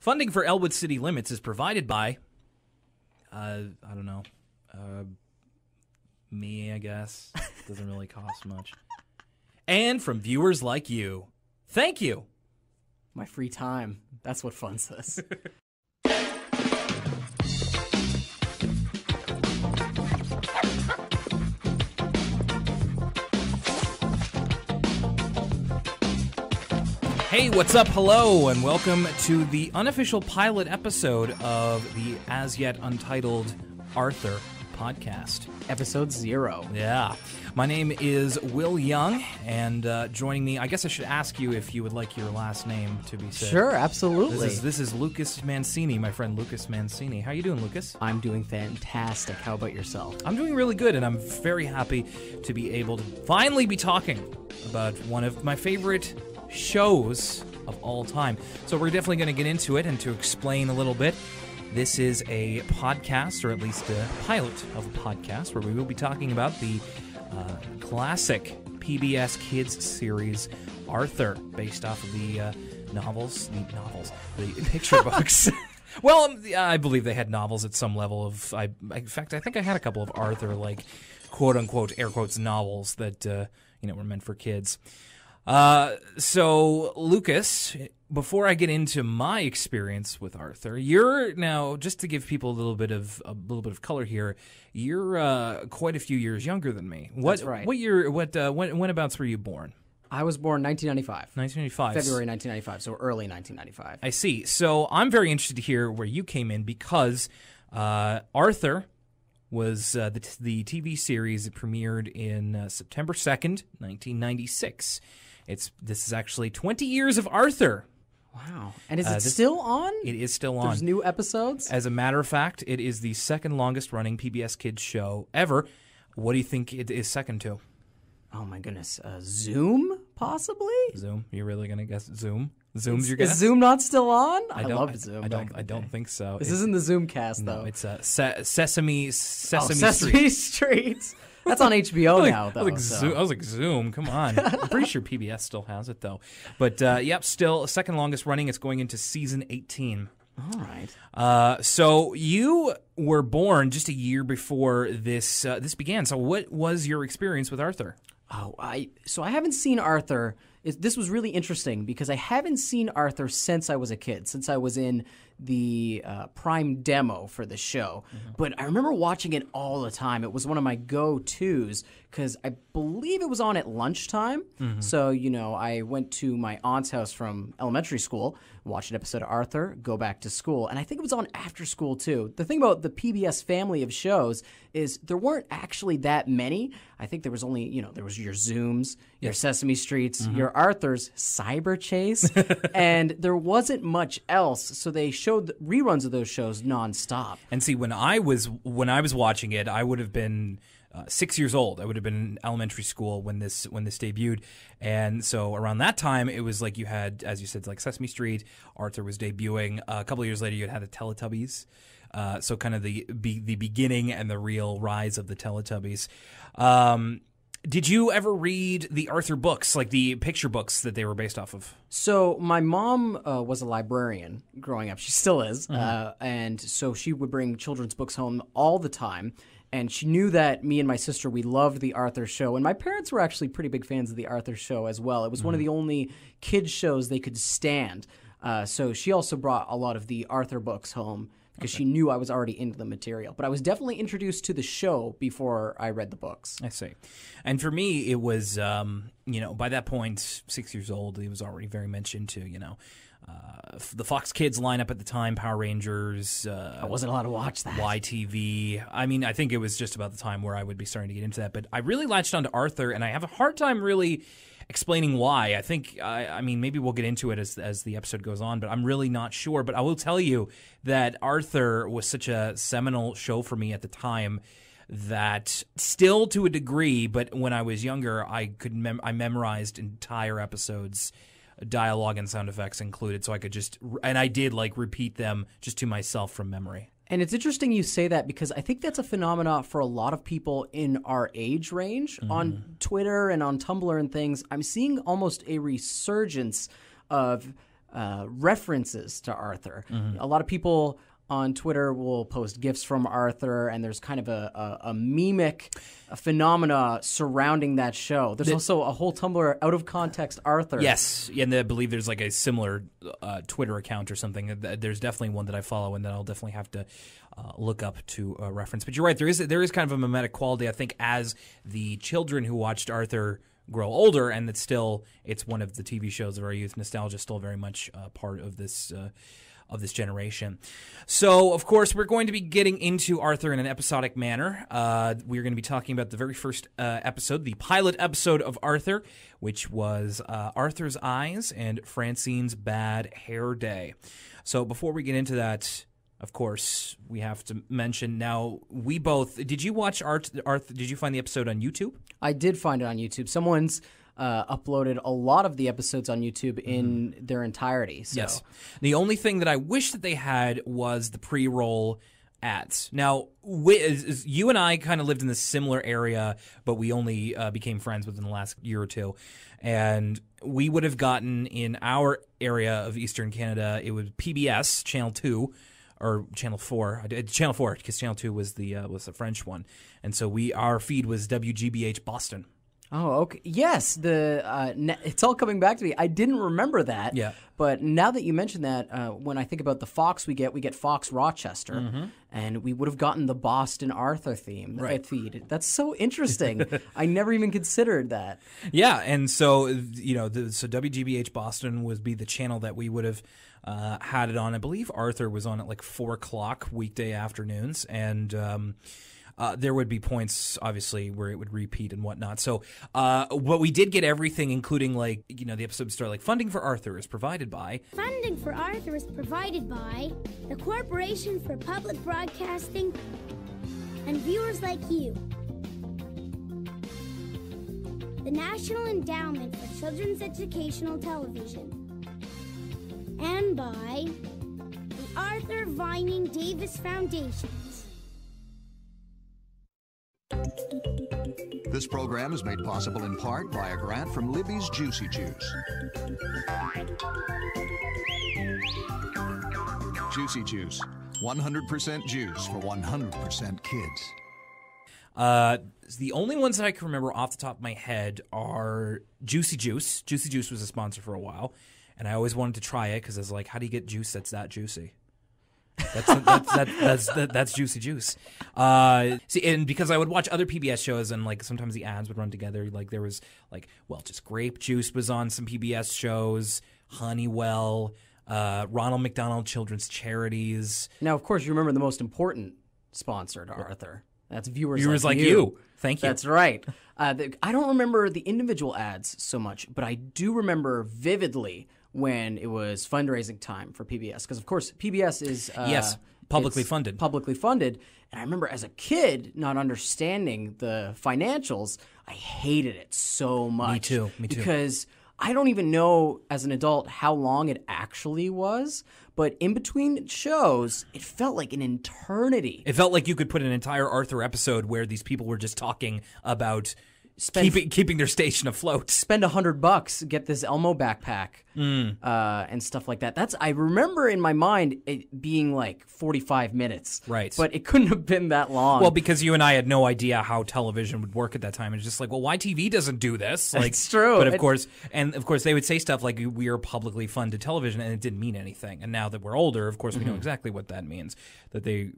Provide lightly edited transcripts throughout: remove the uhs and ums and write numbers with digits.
Funding for Elwood City Limits is provided by, I don't know, me, I guess. Doesn't really cost much. And from viewers like you. Thank you. My free time. That's what funds this. Hey, what's up? Hello, and welcome to the unofficial pilot episode of the as yet untitled Arthur podcast. Episode 0. Yeah. My name is Will Young, and joining me, I guess I should ask you if you would like your last name to be said. Sure, absolutely. This is Lucas Mancini, my friend Lucas Mancini. How you doing, Lucas? I'm doing fantastic. How about yourself? I'm doing really good, and I'm very happy to be able to finally be talking about one of my favorite shows of all time. So we're definitely going to get into it, and to explain a little bit, this is a podcast, or at least a pilot of a podcast, where we will be talking about the classic PBS Kids series Arthur, based off of the the picture books. Well, I believe they had novels at some level of. In fact, I think I had a couple of Arthur, like quote unquote air quotes novels that were meant for kids. So Lucas, before I get into my experience with Arthur, you're now, just to give people a little bit of color here, you're quite a few years younger than me. That's right. What year? Whenabouts were you born? I was born 1995. 1995. February 1995, so early 1995. I see. So I'm very interested to hear where you came in, because Arthur was the TV series that premiered in September 2nd, 1996. This is actually 20 years of Arthur. Wow. And is it still on? It is still on. There's new episodes? As a matter of fact, it is the second longest running PBS Kids show ever. What do you think it is second to? Oh my goodness. Zoom, possibly? Zoom? You're really going to guess Zoom? Zoom's your guess? Is Zoom not still on? I loved Zoom. I don't think so. This isn't the Zoomcast, though. No, it's Sesame Street. That's on HBO now, though. I was like, Zoom, come on. I'm pretty sure PBS still has it, though. But, yep, still second longest running. It's going into season 18. All right. So you were born just a year before this began. So what was your experience with Arthur? Oh, I haven't seen Arthur. This was really interesting because I haven't seen Arthur since I was a kid, since I was in the Prime demo for the show. Mm-hmm. But I remember watching it all the time. It was one of my go-tos because I believe it was on at lunchtime. Mm-hmm. So, I went to my aunt's house from elementary school, watched an episode of Arthur, go back to school. And I think it was on after school, too. The thing about the PBS family of shows is there weren't actually that many. I think there was only, there was your Zooms, your Sesame Streets, mm-hmm. your Arthur's, Cyber Chase, and there wasn't much else. So they showed reruns of those shows nonstop. And see, when I was watching it, I would have been 6 years old. I would have been in elementary school when this debuted, and so around that time, it was like you had, as you said, like Sesame Street. Arthur was debuting. A couple of years later, you had the Teletubbies. So kind of the beginning and the real rise of the Teletubbies. Did you ever read the Arthur books, like the picture books that they were based off of? So my mom was a librarian growing up. She still is. Mm-hmm. And so she would bring children's books home all the time. And she knew that me and my sister, we loved the Arthur show. And my parents were actually pretty big fans of the Arthur show as well. It was one of the only kids shows they could stand. So she also brought a lot of the Arthur books home, because she knew I was already into the material. But I was definitely introduced to the show before I read the books. I see. And for me, it was, by that point, 6 years old, it was already very much into, the Fox Kids lineup at the time, Power Rangers. I wasn't allowed to watch that. YTV. I mean, I think it was just about the time where I would be starting to get into that. But I really latched onto Arthur, and I have a hard time really explaining why. I think, maybe we'll get into it as the episode goes on, but I'm really not sure. But I will tell you that Arthur was such a seminal show for me at the time that still to a degree, but when I was younger, I memorized entire episodes, dialogue and sound effects included, so I could and I did repeat them just to myself from memory. And it's interesting you say that, because I think that's a phenomena for a lot of people in our age range. Mm-hmm. On Twitter and on Tumblr and things, I'm seeing almost a resurgence of references to Arthur. A lot of people on Twitter will post GIFs from Arthur, and there's kind of a memic phenomena surrounding that show. There's also a whole Tumblr out of context Arthur. Yes, and I believe there's like a similar Twitter account or something. There's definitely one that I follow, and that I'll definitely have to look up to reference. But you're right, there is kind of a mimetic quality, I think, as the children who watched Arthur grow older, and it's one of the TV shows of our youth. Nostalgia is still very much part of this generation. So, of course, we're going to be getting into Arthur in an episodic manner. We're going to be talking about the very first episode, the pilot episode of Arthur, which was Arthur's Eyes and Francine's Bad Hair Day. So before we get into that, of course, we have to mention now, we both... Did you watch Arthur? Did you find the episode on YouTube? I did find it on YouTube. Someone's uploaded a lot of the episodes on YouTube in their entirety. So. Yes. The only thing that I wish that they had was the pre-roll ads. Now, you and I kind of lived in this similar area, but we only became friends within the last year or two. And we would have gotten in our area of Eastern Canada, it was PBS, Channel 2, or Channel 4. Channel 4, because Channel 2 was the French one. And so our feed was WGBH Boston. Oh, okay. Yes, it's all coming back to me. I didn't remember that. Yeah. But now that you mention that, when I think about the Fox we get Fox Rochester, and we would have gotten the Boston Arthur theme feed. That's so interesting. I never even considered that. Yeah, and so so WGBH Boston would be the channel that we would have had it on. I believe Arthur was on at like 4:00 weekday afternoons, and there would be points, obviously, where it would repeat and whatnot. So, but we did get everything, including, like, the episode would start like, funding for Arthur is provided by... Funding for Arthur is provided by the Corporation for Public Broadcasting and viewers like you. The National Endowment for Children's Educational Television. And by the Arthur Vining Davis Foundation. This program is made possible in part by a grant from Libby's Juicy Juice. Juicy Juice, 100% juice for 100% kids. The only ones that I can remember off the top of my head are Juicy Juice. Juicy Juice was a sponsor for a while, and I always wanted to try it because I was like, how do you get juice that's that juicy? That's Juicy Juice. See, and because I would watch other PBS shows, and like sometimes the ads would run together. Like there was just grape juice was on some PBS shows. Honeywell, Ronald McDonald Children's Charities. Now, of course, you remember the most important sponsor to Arthur. That's viewers like you. Thank you. That's right. I don't remember the individual ads so much, but I do remember vividly when it was fundraising time for PBS. Because, of course, PBS is... publicly funded. Publicly funded. And I remember as a kid not understanding the financials, I hated it so much. Me too. Because I don't even know as an adult how long it actually was. But in between shows, it felt like an eternity. It felt like you could put an entire Arthur episode where these people were just talking about... keeping their station afloat. Spend $100, get this Elmo backpack, and stuff like that. I remember in my mind it being like 45 minutes. Right. But it couldn't have been that long. Well, because you and I had no idea how television would work at that time. It's just like, well, why TV doesn't do this? Like, it's true. But of course, they would say stuff like, we are publicly funded television, and it didn't mean anything. And now that we're older, of course, we know exactly what that means. That they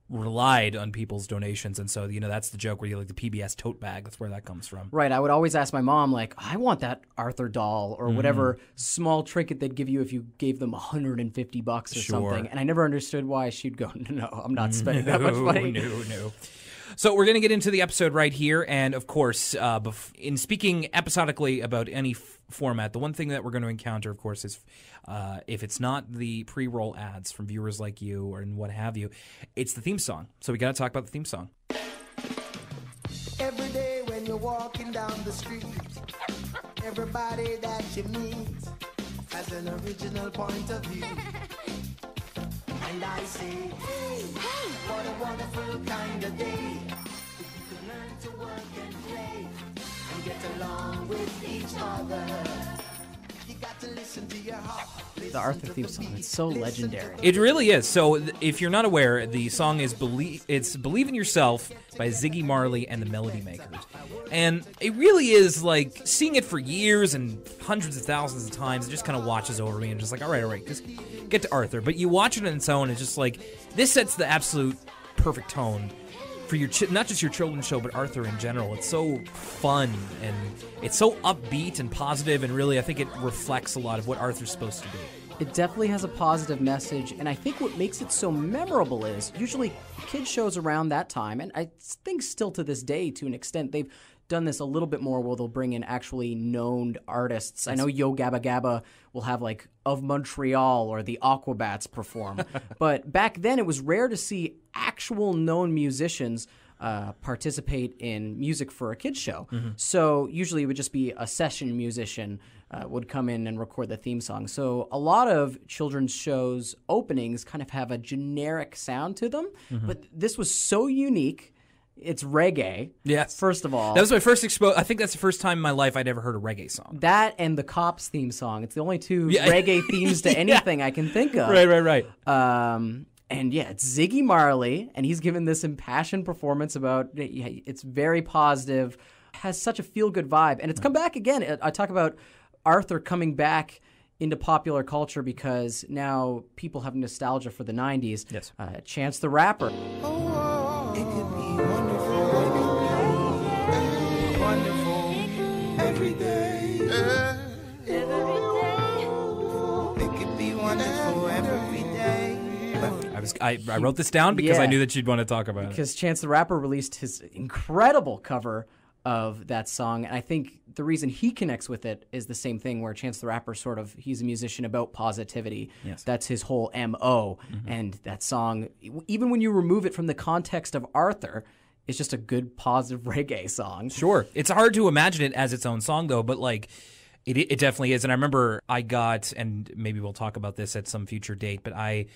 relied on people's donations, and so that's the joke where you like the PBS tote bag. That's where that comes from. Right. I would always ask my mom, like, I want that Arthur doll or whatever small trinket they'd give you if you gave them $150 or something. And I never understood why she'd go, no, I'm not spending that much money. No. So we're going to get into the episode right here, and of course, in speaking episodically about any format, the one thing that we're going to encounter, of course, is if it's not the pre-roll ads from viewers like you or what have you, it's the theme song. So we got to talk about the theme song. Every day when you're walking down the street, everybody that you meet has an original point of view. And I say, hey, what a wonderful kind of day. If you could learn to work and play and get along with each other. You got The Arthur theme song, it's so legendary. It really is. So if you're not aware, the song is Believe in Yourself by Ziggy Marley and the Melody Makers. And it really is like seeing it for years and hundreds of thousands of times, it just kind of watches over me and just like, all right, just get to Arthur. But you watch it on its own, it's just like, this sets the absolute perfect tone for your not just your children's show, but Arthur in general. It's so fun and it's so upbeat and positive, and really I think it reflects a lot of what Arthur's supposed to be. It definitely has a positive message, and I think what makes it so memorable is usually kids shows around that time, and I think still to this day to an extent, they've done this a little bit more where they'll bring in actually known artists. I know Yo Gabba Gabba will have like Of Montreal or the Aquabats perform. But back then it was rare to see actual known musicians participate in music for a kid's show. Mm-hmm. So usually it would just be a session musician would come in and record the theme song. So a lot of children's shows openings kind of have a generic sound to them. Mm-hmm. But this was so unique. It's reggae. Yes. First of all. That was my first I think that's the first time in my life I'd ever heard a reggae song. That and the Cops theme song. It's the only two reggae themes to anything I can think of. Right. And yeah, it's Ziggy Marley, and he's given this impassioned performance about, it's very positive, has such a feel-good vibe. And it's come back again. I talk about Arthur coming back into popular culture because now people have nostalgia for the 90s. Yes. Chance the Rapper. It could be wonderful every day. It could be wonderful every day. I wrote this down because I knew that you'd want to talk about it. Because Chance the Rapper released his incredible cover of that song, and I think the reason he connects with it is the same thing where Chance the Rapper he's a musician about positivity. Yes. That's his whole MO, and that song, even when you remove it from the context of Arthur, it's just a good positive reggae song. Sure. It's hard to imagine it as its own song, though, but like it definitely is. And I remember I got, and maybe we'll talk about this at some future date, but I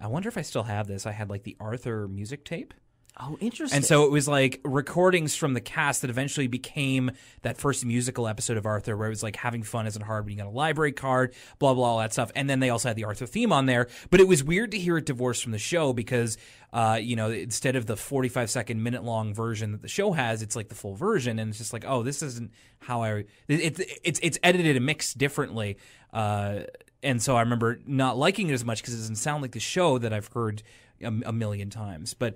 wonder if I still have this. I had like the Arthur music tape. Oh, interesting. And so it was like recordings from the cast that eventually became that first musical episode of Arthur where it was like having fun isn't hard when you got a library card, blah, blah, all that stuff. And then they also had the Arthur theme on there. But it was weird to hear it divorced from the show because, instead of the 45-second, minute-long version that the show has, it's like the full version. And it's just like, oh, this isn't how it's edited and mixed differently. And so I remember not liking it as much because it doesn't sound like the show that I've heard a million times. But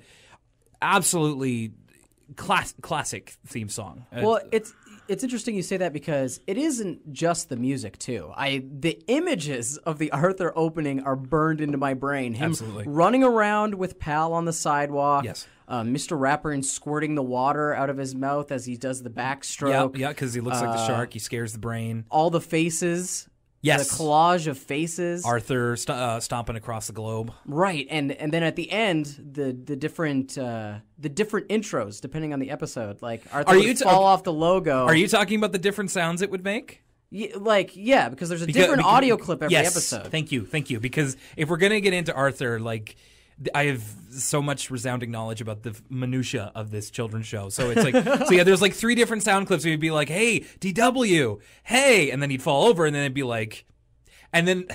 absolutely classic theme song. Well, it's interesting you say that because it isn't just the music too. The images of the Arthur opening are burned into my brain. Him Absolutely. running around with Pal on the sidewalk. Yes. Mr. Rapper and squirting the water out of his mouth as he does the backstroke. Yeah, because he looks like the shark. He scares the brain. All the faces. Yes. The collage of faces. Arthur stomping across the globe. Right, and then at the end, the different intros depending on the episode. Like Arthur would fall off the logo. Are you talking about the different sounds it would make? Yeah, because there's a different audio clip every episode. Thank you. Because if we're gonna get into Arthur, like I have so much resounding knowledge about the minutia of this children's show. So it's like, there's like 3 different sound clips where you'd be like, hey, DW, hey, and then he'd fall over and then it'd be like, and then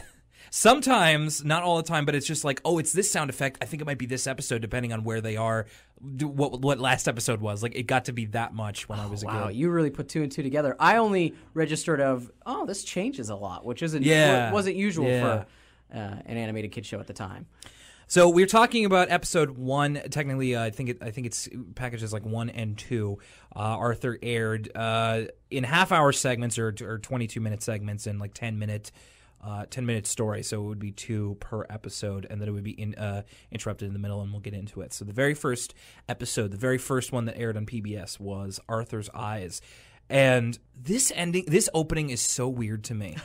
sometimes, not all the time, but it's just like, oh, it's this sound effect. I think it might be this episode, depending on where they are, what last episode was. Like, it got to be that much when I was a kid. Wow, you really put 2 and 2 together. I only registered this changes a lot, which wasn't usual for an animated kid show at the time. So we're talking about episode 1. Technically, I think it's packages like 1 and 2. Arthur aired in half-hour segments or 22-minute segments and like 10-minute story. So it would be 2 per episode, and then it would be interrupted in the middle, and we'll get into it. So the very first episode, the very first one that aired on PBS was Arthur's Eyes. And this opening is so weird to me.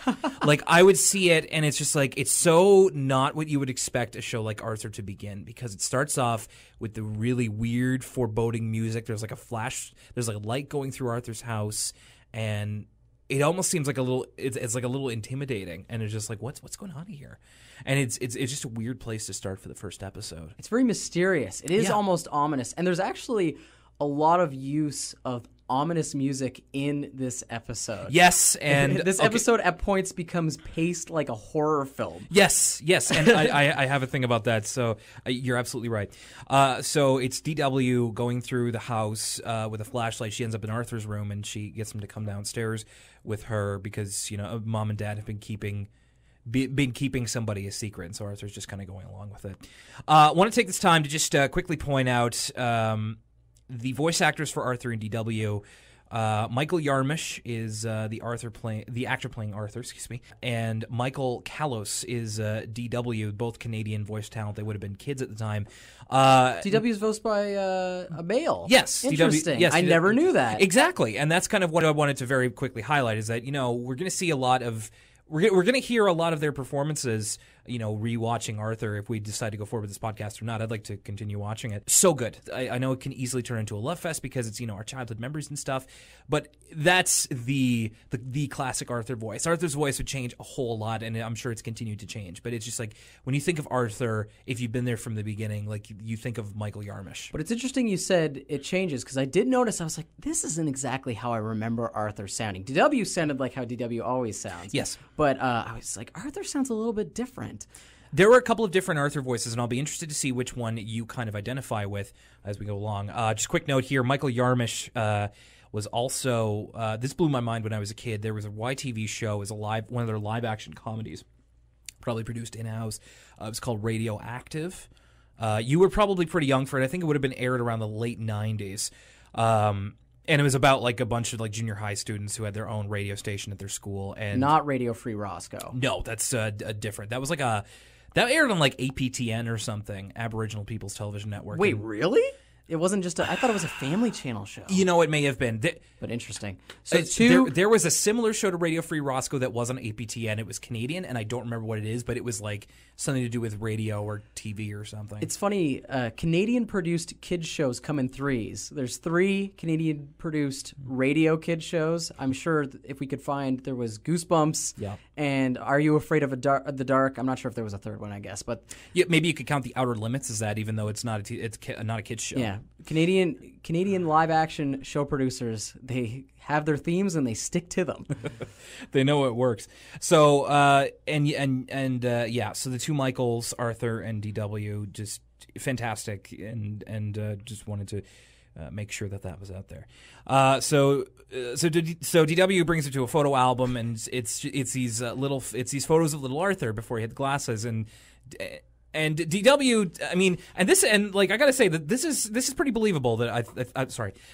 Like, I would see it, and it's just like, it's so not what you would expect a show like Arthur to begin, because it starts off with the really weird, foreboding music. There's like a flash, there's like a light going through Arthur's house, and it almost seems like it's like a little intimidating, and it's just like, what's going on here? And it's just a weird place to start for the first episode. It's very mysterious. It is almost ominous, and there's actually a lot of use of ominous music in this episode. Yes, and this episode at points becomes paced like a horror film. Yes, and I have a thing about that, so you're absolutely right. So it's DW going through the house with a flashlight. She ends up in Arthur's room, and she gets him to come downstairs with her because, Mom and Dad have been keeping somebody a secret, and so Arthur's just kind of going along with it. I want to take this time to just quickly point out the voice actors for Arthur and DW. Michael Yarmish is the actor playing Arthur, and Michael Kalos is DW, both Canadian voice talent. They would have been kids at the time. DW is voiced by a male. Yes. Interesting. DW, yes, I never knew that. Exactly, and that's kind of what I wanted to very quickly highlight is that, we're going to see a lot of... We're going to hear a lot of their performances, rewatching Arthur if we decide to go forward with this podcast or not. I'd like to continue watching it. So good. I know it can easily turn into a love fest because it's, our childhood memories and stuff, but that's the classic Arthur voice. Arthur's voice would change a whole lot, and I'm sure it's continued to change, but it's just like when you think of Arthur, if you've been there from the beginning, like you think of Michael Yarmish. But it's interesting you said it changes because I did notice, I was like, this isn't exactly how I remember Arthur sounding. DW sounded like how DW always sounds. Yes. But I was like, Arthur sounds a little bit different. There were a couple of different Arthur voices, and I'll be interested to see which one you kind of identify with as we go along. Just a quick note here, Michael Yarmish was also, this blew my mind when I was a kid. There was a YTV show, it was one of their live-action comedies, probably produced in-house. It was called Radioactive. You were probably pretty young for it. I think it would have been aired around the late 90s. And it was about like a bunch of like junior high students who had their own radio station at their school. And not Radio Free Roscoe. No, that's different. That was like that aired on like APTN or something, Aboriginal People's Television Network. Wait, really? It wasn't just I thought it was a Family Channel show. It may have been. But interesting. So there was a similar show to Radio Free Roscoe that was on APTN. It was Canadian, and I don't remember what it is, but it was like something to do with radio or TV or something. It's funny. Canadian-produced kids shows come in threes. There's 3 Canadian-produced radio kids shows. I'm sure if we could find, there was Goosebumps and Are You Afraid of the Dark? I'm not sure if there was a third one, I guess. But yeah, maybe you could count the Outer Limits as that, even though it's not a kids show. Yeah. Canadian live-action show producers, they have their themes and they stick to them. They know it works. So so the two Michaels, Arthur and DW, just fantastic, and just wanted to make sure that was out there. So DW brings it to a photo album, and it's these photos of little Arthur before he had glasses, and DW, I gotta say that this is pretty believable that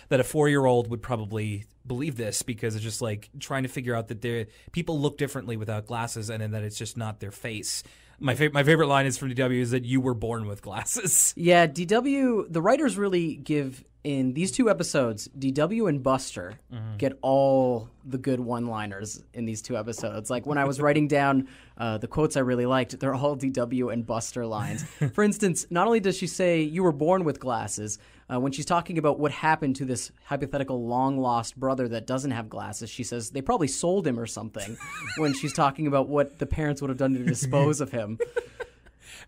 that a 4-year-old would probably believe this, because it's just like trying to figure out that people look differently without glasses, and that it's just not their face. My favorite line is from DW is that you were born with glasses. Yeah, DW, the writers really give, in these 2 episodes, DW and Buster get all the good one-liners in these 2 episodes. Like when I was writing down the quotes I really liked, they're all DW and Buster lines. For instance, not only does she say, you were born with glasses, when she's talking about what happened to this hypothetical long-lost brother that doesn't have glasses, she says they probably sold him or something when she's talking about what the parents would have done to dispose of him.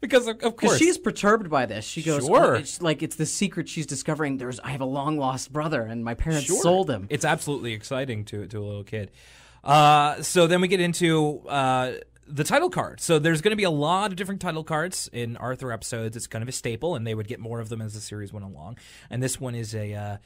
Because of course she's perturbed by this. She goes, sure. It's the secret she's discovering. I have a long lost brother, and my parents sold him. It's absolutely exciting to a little kid. So then we get into the title card. So there's going to be a lot of different title cards in Arthur episodes. It's kind of a staple, and they would get more of them as the series went along. And this one is a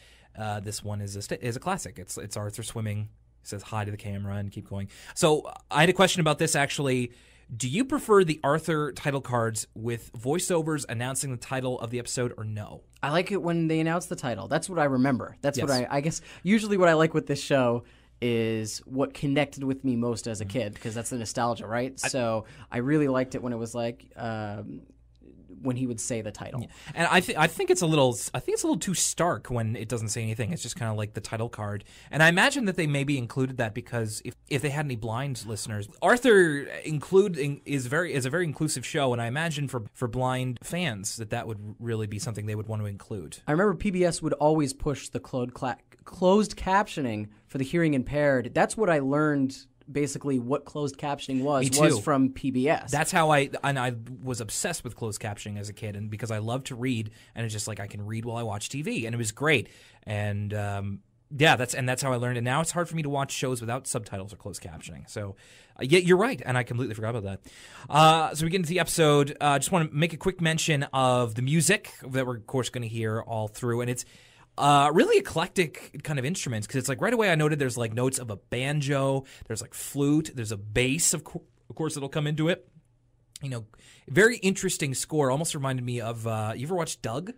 classic. It's Arthur swimming. He says hi to the camera and keep going. So I had a question about this actually. Do you prefer the Arthur title cards with voiceovers announcing the title of the episode, or no? I like it when they announce the title. That's what I remember. That's what I guess usually what I like with this show is what connected with me most as a kid, because that's the nostalgia, right? So I really liked it when it was like when he would say the title. Yeah. And I think it's a little too stark when it doesn't say anything. It's just kind of like the title card. And I imagine that they maybe included that because if they had any blind listeners, Arthur is a very inclusive show, and I imagine for blind fans that would really be something they would want to include. I remember PBS would always push the closed captioning for the hearing impaired. That's what I learned. Basically, what closed captioning was from PBS. That's how I was obsessed with closed captioning as a kid, and because I love to read, and it's just like I can read while I watch TV, and it was great. And Yeah, that's how I learned it. Now it's hard for me to watch shows without subtitles or closed captioning. So, yeah, you're right, and I completely forgot about that. So we get into the episode. Just want to make a quick mention of the music that we're, of course, going to hear all through, and it's really eclectic kind of instruments, because it's like right away I noted there's like notes of a banjo, there's like flute, there's a bass, of course, that'll come into it. Very interesting score. Almost reminded me of, you ever watched Doug?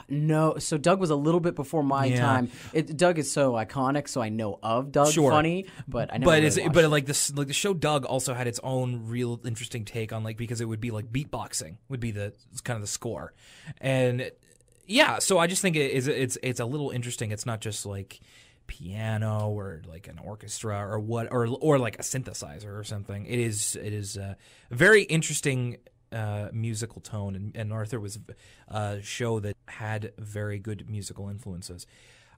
No, so Doug was a little bit before my time. Doug is so iconic, so I know of Doug. Funny, but I never. But like this, like the show Doug also had its own real interesting take on, like, because it would be like beatboxing would be the kind of the score, and yeah. So I just think it's a little interesting. It's not just like piano or like an orchestra or what or like a synthesizer or something. It is a very interesting musical tone, and Arthur was a show that had very good musical influences.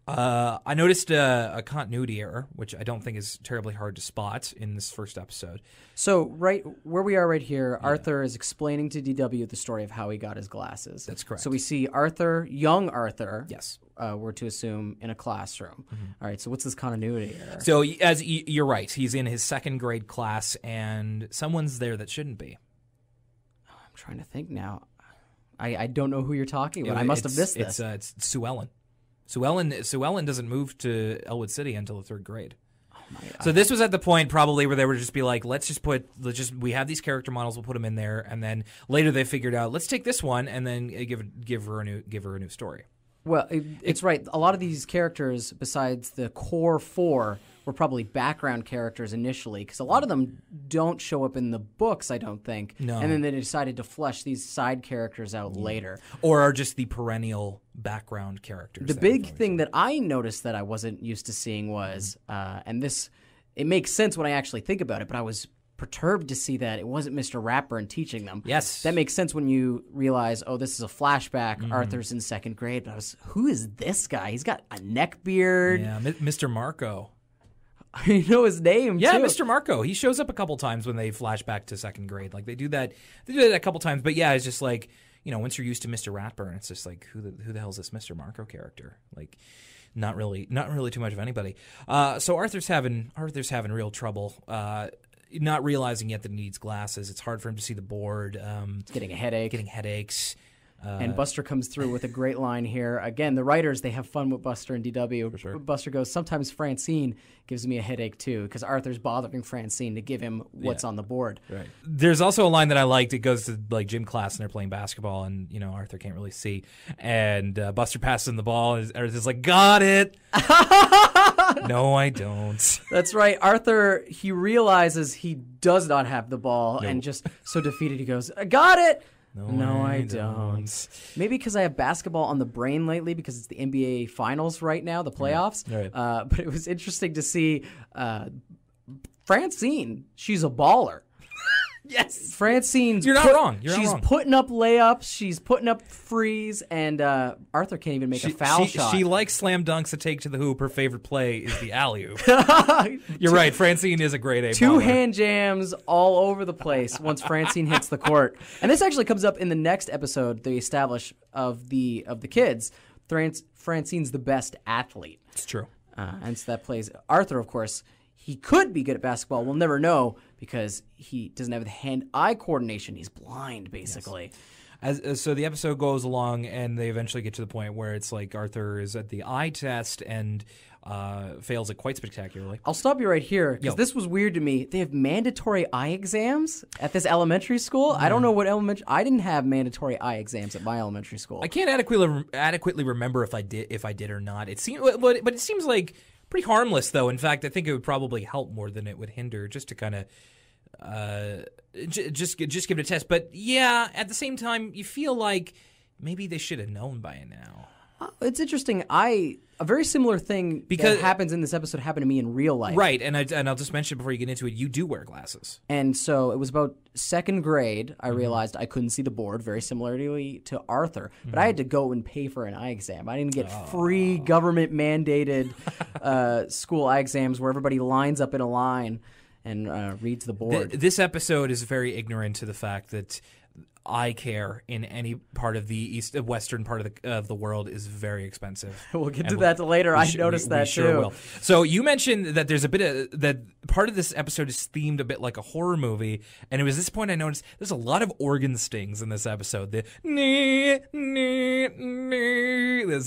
I noticed a continuity error, which I don't think is terribly hard to spot in this first episode. So right where we are right here, Arthur is explaining to DW the story of how he got his glasses. That's correct. So we see Arthur, young Arthur. Yes. We're to assume in a classroom. All right, so what's this continuity error? So as you're right, he's in his second grade class, and someone's there that shouldn't be. I'm trying to think now. I don't know who you're talking about. I must have missed this. It's Sue Ellen. Sue Ellen doesn't move to Elwood City until the third grade. Oh my God. So this was at the point probably where they were just be like, we have these character models, we'll put them in there, and then later they figured out, let's take this one and then give her a new story. Well, it's right. A lot of these characters, besides the core four, were probably background characters initially, because a lot of them don't show up in the books, I don't think. No. And then they decided to flesh these side characters out later. Or are just the perennial background characters. The big thing that I noticed that I wasn't used to seeing was, and this, it makes sense when I actually think about it, but I was perturbed to see that it wasn't Mr. Ratburn teaching them. Yes. That makes sense when you realize, oh, this is a flashback. Arthur's in second grade. But who is this guy? He's got a neck beard. Yeah, Mr. Marco. I know his name, yeah, too. Mr. Marco. He shows up a couple times when they flash back to second grade. Like, they do that a couple times. But yeah, it's just like, once you're used to Mr. Ratburn, it's just like, who the hell is this Mr. Marco character? Like, not really too much of anybody. So Arthur's having real trouble. Not realizing yet that he needs glasses. It's hard for him to see the board. He's getting a headache. Getting headaches. And Buster comes through with a great line here. Again, the writers, they have fun with Buster and DW. For sure. Buster goes, sometimes Francine gives me a headache too, because Arthur's bothering Francine to give him what's on the board. Right. There's also a line that I liked. It goes to like gym class and they're playing basketball, and Arthur can't really see, and Buster passes him the ball, and Arthur's like, got it. No, I don't. That's right. Arthur, he realizes he does not have the ball, and just so defeated, he goes, I got it. No, I don't. Maybe because I have basketball on the brain lately, because it's the NBA Finals right now, the playoffs. Right. But it was interesting to see Francine. She's a baller. Yes. Francine's You're not wrong. She's putting up layups. She's putting up threes, and Arthur can't even make a foul shot. She likes slam dunks to take to the hoop. Her favorite play is the alley-oop. You're right. Francine is a grade A Two baller. hand jams all over the place once Francine hits the court. And this actually comes up in the next episode they establish of the kids. Francine's the best athlete. It's true. And so that plays Arthur, of course. He could be good at basketball. We'll never know because he doesn't have the hand-eye coordination. He's blind, basically. Yes. So the episode goes along, and they eventually get to the point where it's like Arthur is at the eye test and fails it quite spectacularly. I'll stop you right here because this was weird to me. They have mandatory eye exams at this elementary school. I don't know what I didn't have mandatory eye exams at my elementary school. I can't adequately remember if I did or not. But it seems like pretty harmless, though. In fact, I think it would probably help more than it would hinder, just to kind of just give it a test. But yeah, at the same time, you feel like maybe they should have known by now. It's interesting. A very similar thing that happens in this episode happened to me in real life. Right, and I'll just mention before you get into it, you do wear glasses. And so it was about second grade, I realized I couldn't see the board, very similarly to Arthur. But I had to go and pay for an eye exam. I didn't get free government-mandated school eye exams where everybody lines up in a line and reads the board. This episode is very ignorant to the fact that eye care in any part of the western part of the world is very expensive. We'll get to that later. I noticed that too. Sure will. So you mentioned that there's a bit of that part of this episode is themed a bit like a horror movie, and it was this point I noticed there's a lot of organ stings in this episode. The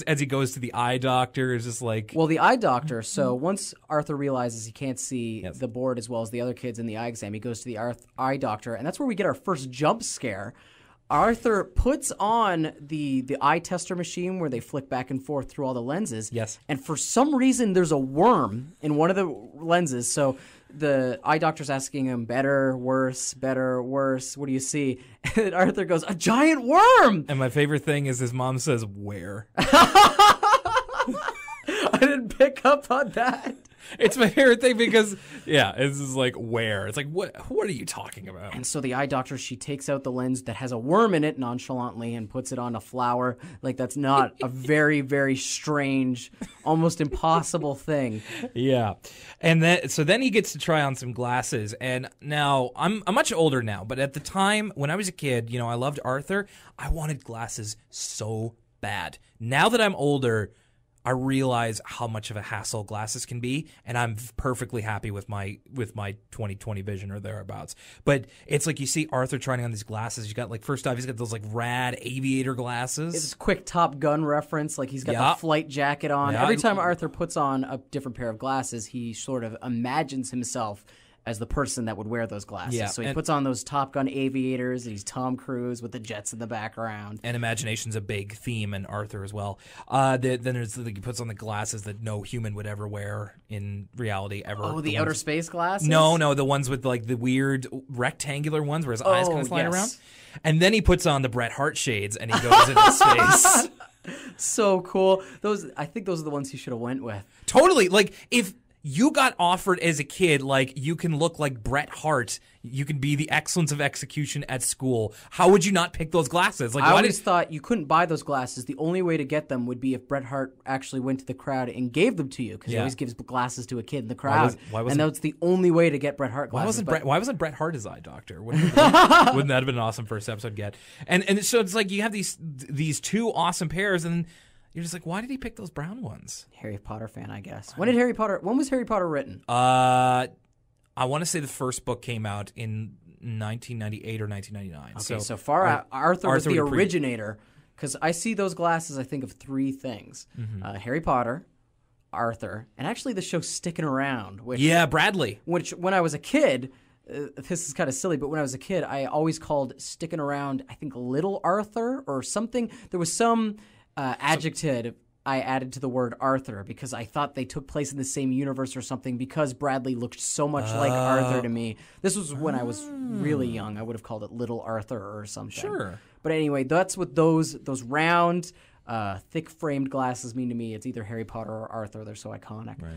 as he goes to the eye doctor is just like, well, the eye doctor. So once Arthur realizes he can't see the board as well as the other kids in the eye exam, he goes to the eye doctor, and that's where we get our first jump scare. Arthur puts on the eye tester machine where they flick back and forth through all the lenses. Yes. And for some reason, there's a worm in one of the lenses. So the eye doctor's asking him, better, worse, what do you see? And Arthur goes, a giant worm! And my favorite thing is his mom says, where? I didn't pick up on that. It's my favorite thing because, it's just like, where? It's like, what are you talking about? And so the eye doctor, she takes out the lens that has a worm in it nonchalantly and puts it on a flower. Like, that's not a very, very strange, almost impossible thing. Yeah. And then he gets to try on some glasses. And now, I'm much older now, but at the time, when I was a kid, I loved Arthur. I wanted glasses so bad. Now that I'm older, I realize how much of a hassle glasses can be, and I'm perfectly happy with my 20/20 vision or thereabouts. But it's like you see Arthur trying on these glasses. You got first off, he's got those rad aviator glasses. It's a quick Top Gun reference. Like he's got the flight jacket on. Yeah. Every time Arthur puts on a different pair of glasses, he sort of imagines himself as the person that would wear those glasses. Yeah, so he puts on those Top Gun aviators, and he's Tom Cruise with the jets in the background. And imagination's a big theme in Arthur as well. Then there's he puts on the glasses that no human would ever wear in reality ever. Oh, the outer space glasses? No, the ones with the weird rectangular ones where his eyes kind of slide around. And then he puts on the Bret Hart shades and he goes into space. So cool. I think those are the ones he should have went with. Totally. If you got offered as a kid, you can look like Bret Hart, you can be the excellence of execution at school, how would you not pick those glasses? I always thought you couldn't buy those glasses. The only way to get them would be if Bret Hart actually went to the crowd and gave them to you, because he always gives glasses to a kid in the crowd. And that's the only way to get Bret Hart glasses. Why wasn't Bret Hart his eye doctor? Wouldn't that have been an awesome first episode get? And so it's like you have these two awesome pairs, and you're just like, why did he pick those brown ones? Harry Potter fan, I guess. When was Harry Potter written? I want to say the first book came out in 1998 or 1999. Okay, so far out, Arthur was the originator, because I see those glasses, I think of three things. Mm-hmm. Harry Potter, Arthur, and actually the show Sticking Around. Bradley. Which, when I was a kid, this is kind of silly, but when I was a kid, I always called Sticking Around, I think, Little Arthur or something. There was some adjective I added to the word Arthur because I thought they took place in the same universe or something, because Bradley looked so much like Arthur to me. This was when I was really young. I would have called it Little Arthur or something. Sure. But anyway, that's what those round, thick-framed glasses mean to me. It's either Harry Potter or Arthur. They're so iconic. Right.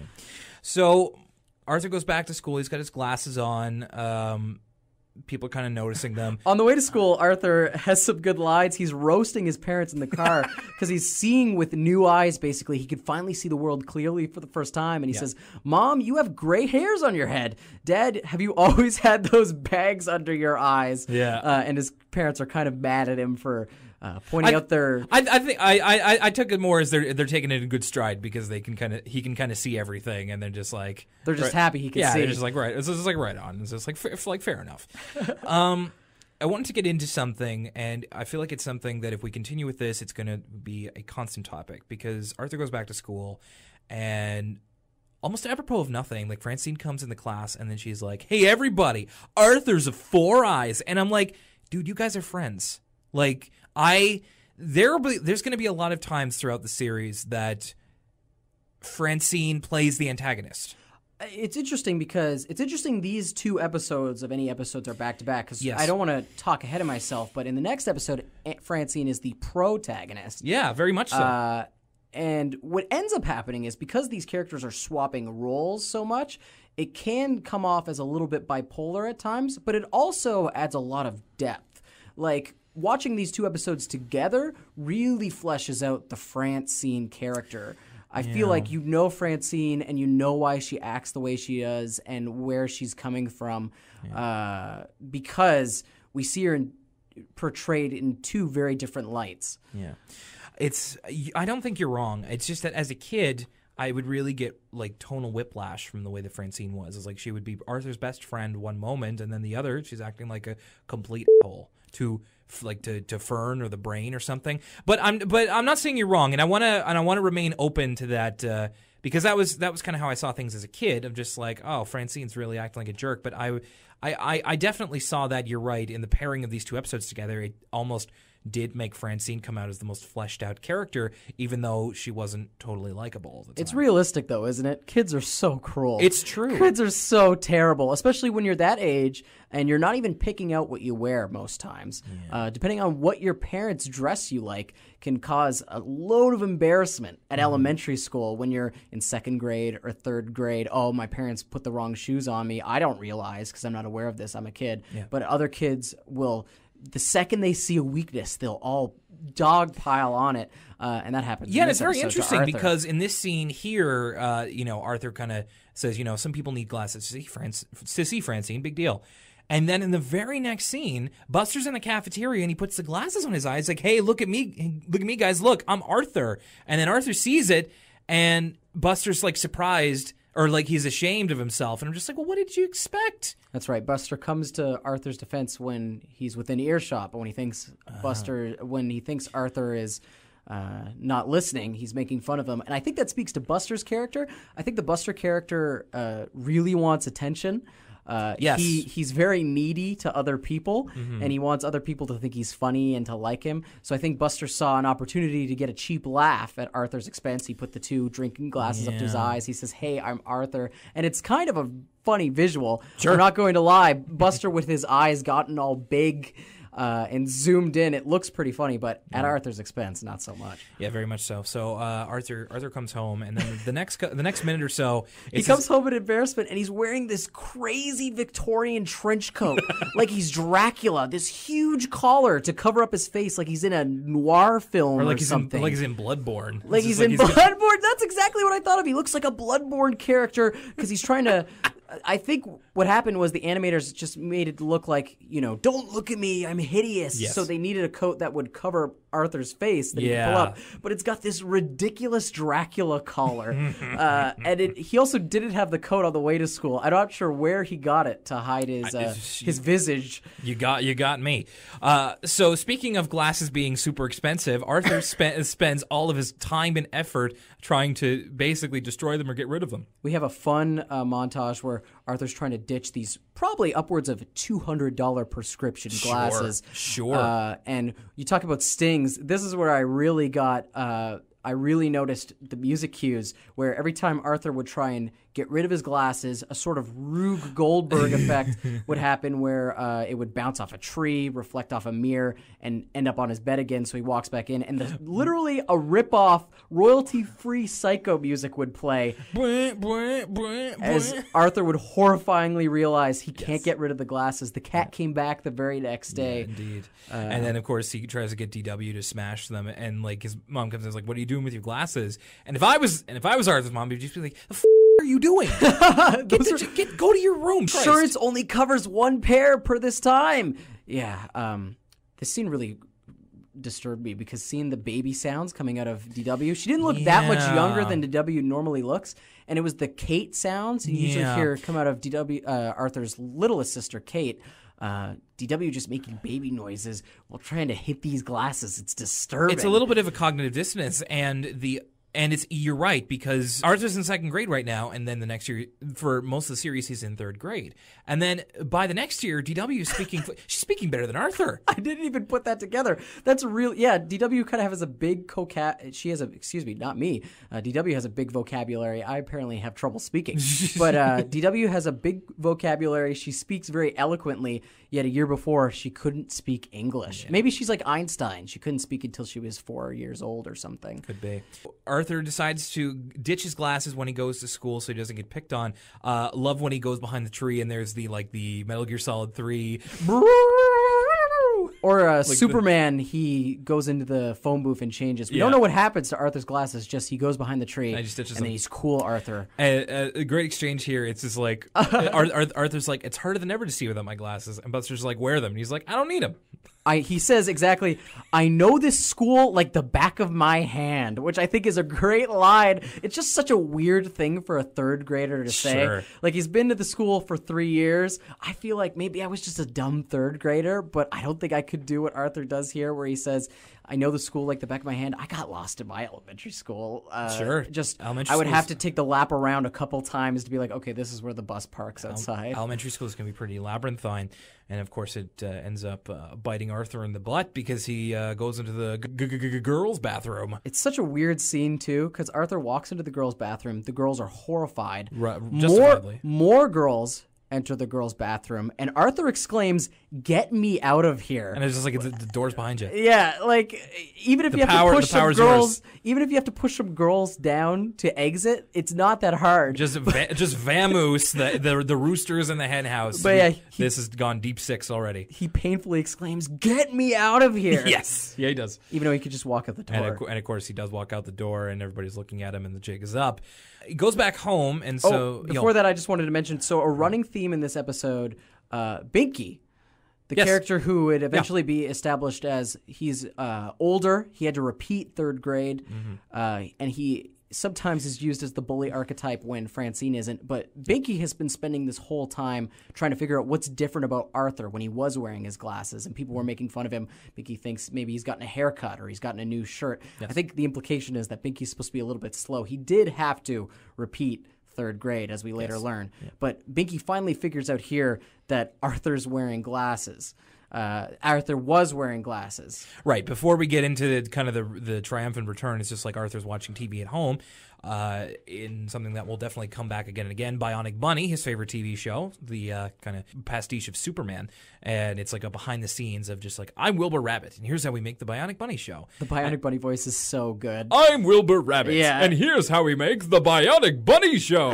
So Arthur goes back to school. He's got his glasses on. People are kind of noticing them. On the way to school, Arthur has some good lines. He's roasting his parents in the car because he's seeing with new eyes, basically. He could finally see the world clearly for the first time. And he says, Mom, you have gray hairs on your head. Dad, have you always had those bags under your eyes? Yeah. And his parents are kind of mad at him for pointing out their... I think I took it more as they're taking it in good stride, because he can kind of see everything, and they're just like... They're just happy he can see. Yeah, they're just like, right. It's just like right on. It's just like fair enough. I wanted to get into something, and I feel like it's something that if we continue with this, it's going to be a constant topic, because Arthur goes back to school, and almost apropos of nothing, Francine comes in the class, and then she's like, hey, everybody, Arthur's a 4 eyes. And I'm like, dude, you guys are friends. There's going to be a lot of times throughout the series that Francine plays the antagonist. It's interesting because these two episodes of any episodes are back-to-back, because I don't want to talk ahead of myself, but in the next episode, Francine is the protagonist. Yeah, very much so. And what ends up happening is, because these characters are swapping roles so much, it can come off as a little bit bipolar at times, but it also adds a lot of depth. Watching these two episodes together really fleshes out the Francine character. I feel like you know Francine, and you know why she acts the way she does and where she's coming from, because we see her portrayed in two very different lights. Yeah. I don't think you're wrong. It's just that as a kid, I would really get like tonal whiplash from the way that Francine was. It's like she would be Arthur's best friend one moment, and then the other, she's acting like a complete hole to Fern or the Brain or something. But I'm not saying you're wrong, and I want to remain open to that because that was kind of how I saw things as a kid. I'm just like, oh, Francine's really acting like a jerk. But I definitely saw that. You're right, in the pairing of these two episodes together, it almost did make Francine come out as the most fleshed out character, even though she wasn't totally likable all the time. It's realistic, though, isn't it? Kids are so cruel. It's true. Kids are so terrible, especially when you're that age and you're not even picking out what you wear most times. Yeah. Depending on what your parents dress you like can cause a load of embarrassment at elementary school when you're in second grade or third grade. Oh, my parents put the wrong shoes on me. I don't realize because I'm not aware of this. I'm a kid. Yeah. But other kids will... The second they see a weakness, they'll all dogpile on it, and that happens. Yeah, and it's very interesting because in this scene here, Arthur kind of says, some people need glasses to see Francine, big deal. And then in the very next scene, Buster's in the cafeteria and he puts the glasses on his eyes, like, "Hey, look at me, guys, look, I'm Arthur." And then Arthur sees it, and Buster's like surprised. Or like he's ashamed of himself. And I'm just like, well, what did you expect? That's right. Buster comes to Arthur's defense when he's within earshot. But when he thinks Arthur is not listening, he's making fun of him. And I think that speaks to Buster's character. I think the Buster character really wants attention. Yes. He's very needy to other people, and he wants other people to think he's funny and to like him. So I think Buster saw an opportunity to get a cheap laugh at Arthur's expense. He put the two drinking glasses up to his eyes. He says, "Hey, I'm Arthur." And it's kind of a funny visual. Sure. I'm not going to lie. Buster with his eyes gotten all big and zoomed in, it looks pretty funny, but at Arthur's expense, not so much. Yeah, very much so. So Arthur comes home, and then the next minute or so, he comes home in embarrassment, and he's wearing this crazy Victorian trench coat, like he's Dracula. This huge collar to cover up his face, like he's in a noir film or something. Like he's in Bloodborne. Like he's in Bloodborne. That's exactly what I thought of. He looks like a Bloodborne character because he's trying to. I think what happened was the animators just made it look like, don't look at me, I'm hideous. Yes. So they needed a coat that would cover Arthur's face that he could pull up. But it's got this ridiculous Dracula collar. And he also didn't have the coat on the way to school. I'm not sure where he got it to hide his visage. You got me. So speaking of glasses being super expensive, Arthur spends all of his time and effort trying to basically destroy them or get rid of them. We have a fun montage where Arthur's trying to ditch these probably upwards of $200 prescription glasses. Sure. And you talk about stings. This is where I really noticed the music cues, where every time Arthur would try and get rid of his glasses, a sort of Rube Goldberg effect would happen where it would bounce off a tree, reflect off a mirror, and end up on his bed again, so he walks back in. And literally a rip-off, royalty-free Psycho music would play as Arthur would horrifyingly realize he can't get rid of the glasses. The cat came back the very next day. Yeah, indeed. And then, of course, he tries to get DW to smash them, and like his mom comes in and is like, "What are you doing with your glasses?" And if I was Arthur's mom, he'd just be like, "The f*** are you doing? Go to your room." Christ. Insurance only covers one pair per this time. Yeah, this scene really disturbed me because seeing the baby sounds coming out of DW, she didn't look that much younger than DW normally looks, and it was the Kate sounds you usually hear come out of DW, Arthur's littlest sister, Kate. DW just making baby noises while trying to hit these glasses. It's disturbing. It's a little bit of a cognitive dissonance, and you're right, because Arthur's in second grade right now, and then the next year, for most of the series, he's in third grade. And then by the next year, DW is she's speaking better than Arthur. I didn't even put that together. That's real. Yeah, DW kind of has a big DW has a big vocabulary. I apparently have trouble speaking. But DW has a big vocabulary. She speaks very eloquently, yet a year before, she couldn't speak English. Yeah. Maybe she's like Einstein. She couldn't speak until she was 4 years old or something. Could be. Arthur decides to ditch his glasses when he goes to school so he doesn't get picked on. Love when he goes behind the tree and there's the Metal Gear Solid 3. Or Superman, he goes into the phone booth and changes. We don't know what happens to Arthur's glasses, just he goes behind the tree and then he's cool Arthur. A great exchange here. It's just like, Arthur's like, "It's harder than ever to see without my glasses." And Buster's like, "Wear them." And he's like, "I don't need them." He says exactly, I know this school like the back of my hand, which I think is a great line. It's just such a weird thing for a third grader to say. Like, he's been to the school for 3 years. I feel like maybe I was just a dumb third grader, but I don't think I could do what Arthur does here, where he says, I know the school like the back of my hand. I got lost in my elementary school. I would have to take the lap around a couple times to be like, okay, this is where the bus parks outside. Elementary schools can be pretty labyrinthine. And, of course, it ends up biting Arthur in the butt because he goes into the girls' bathroom. It's such a weird scene, too, because Arthur walks into the girls' bathroom. The girls are horrified. Justifiably. More girls enter the girls' bathroom, and Arthur exclaims, "Get me out of here!" And it's just like the door's behind you. Yeah, like even if you have to push some girls, even if you have to push some girls down to exit, it's not that hard. Just vamoose the roosters in the hen house. But yeah, this has gone deep six already. He painfully exclaims, "Get me out of here!" Yes, yeah, he does. Even though he could just walk out the door. And of course, he does walk out the door, and everybody's looking at him, and the jig is up. He goes back home, and so before that, I just wanted to mention. So a running theme in this episode, Binky, the character who would eventually be established as he's older. He had to repeat third grade, and he sometimes is used as the bully archetype when Francine isn't. But Binky has been spending this whole time trying to figure out what's different about Arthur when he was wearing his glasses, and people were making fun of him. Binky thinks maybe he's gotten a haircut or he's gotten a new shirt. Yes. I think the implication is that Binky's supposed to be a little bit slow. He did have to repeat third grade, as we later learn. Yeah. But Binky finally figures out here that Arthur's wearing glasses. Arthur was wearing glasses. Right. Before we get into the triumphant return, it's just like Arthur's watching TV at home in something that will definitely come back again and again. Bionic Bunny, his favorite TV show, the kind of pastiche of Superman. And it's like a behind the scenes of just like, I'm Wilbur Rabbit, and here's how we make the Bionic Bunny show. The Bionic Bunny voice is so good. I'm Wilbur Rabbit, and here's how we make the Bionic Bunny show.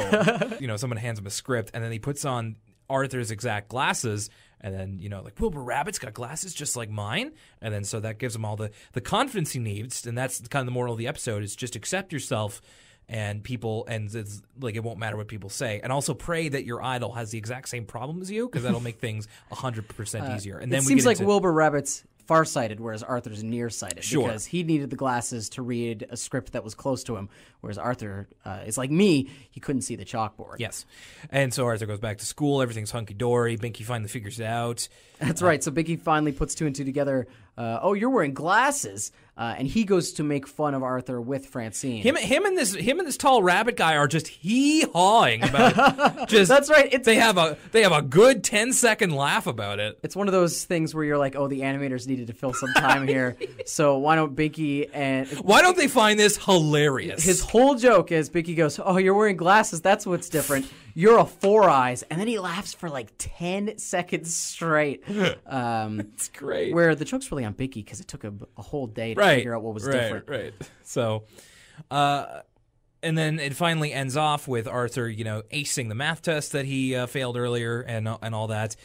Someone hands him a script, and then he puts on Arthur's exact glasses. And then, like, Wilbur Rabbit's got glasses just like mine. And then so that gives him all the confidence he needs. And that's kind of the moral of the episode is just accept yourself and it's like it won't matter what people say. And also pray that your idol has the exact same problem as you because that'll make things 100% easier. And then it seems like Wilbur Rabbit's farsighted, whereas Arthur's nearsighted. Sure. Because he needed the glasses to read a script that was close to him, whereas Arthur is like me. He couldn't see the chalkboard. Yes. And so Arthur goes back to school. Everything's hunky-dory. Binky finally figures it out. That's right. So Binky finally puts two and two together. You're wearing glasses. And he goes to make fun of Arthur with Francine. Him and this tall rabbit guy are just hee-hawing about it. That's right. They have a good 10-second laugh about it. It's one of those things where you're like, oh, the animators needed to fill some time here. So why don't they find this hilarious? His whole joke is Binky goes, oh, you're wearing glasses. That's what's different. You're a Four Eyes. And then he laughs for like 10 seconds straight. It's great. Where the joke's really on Binky because it took a whole day to figure out what was different. Right. So, and then it finally ends off with Arthur, acing the math test that he failed earlier and all that.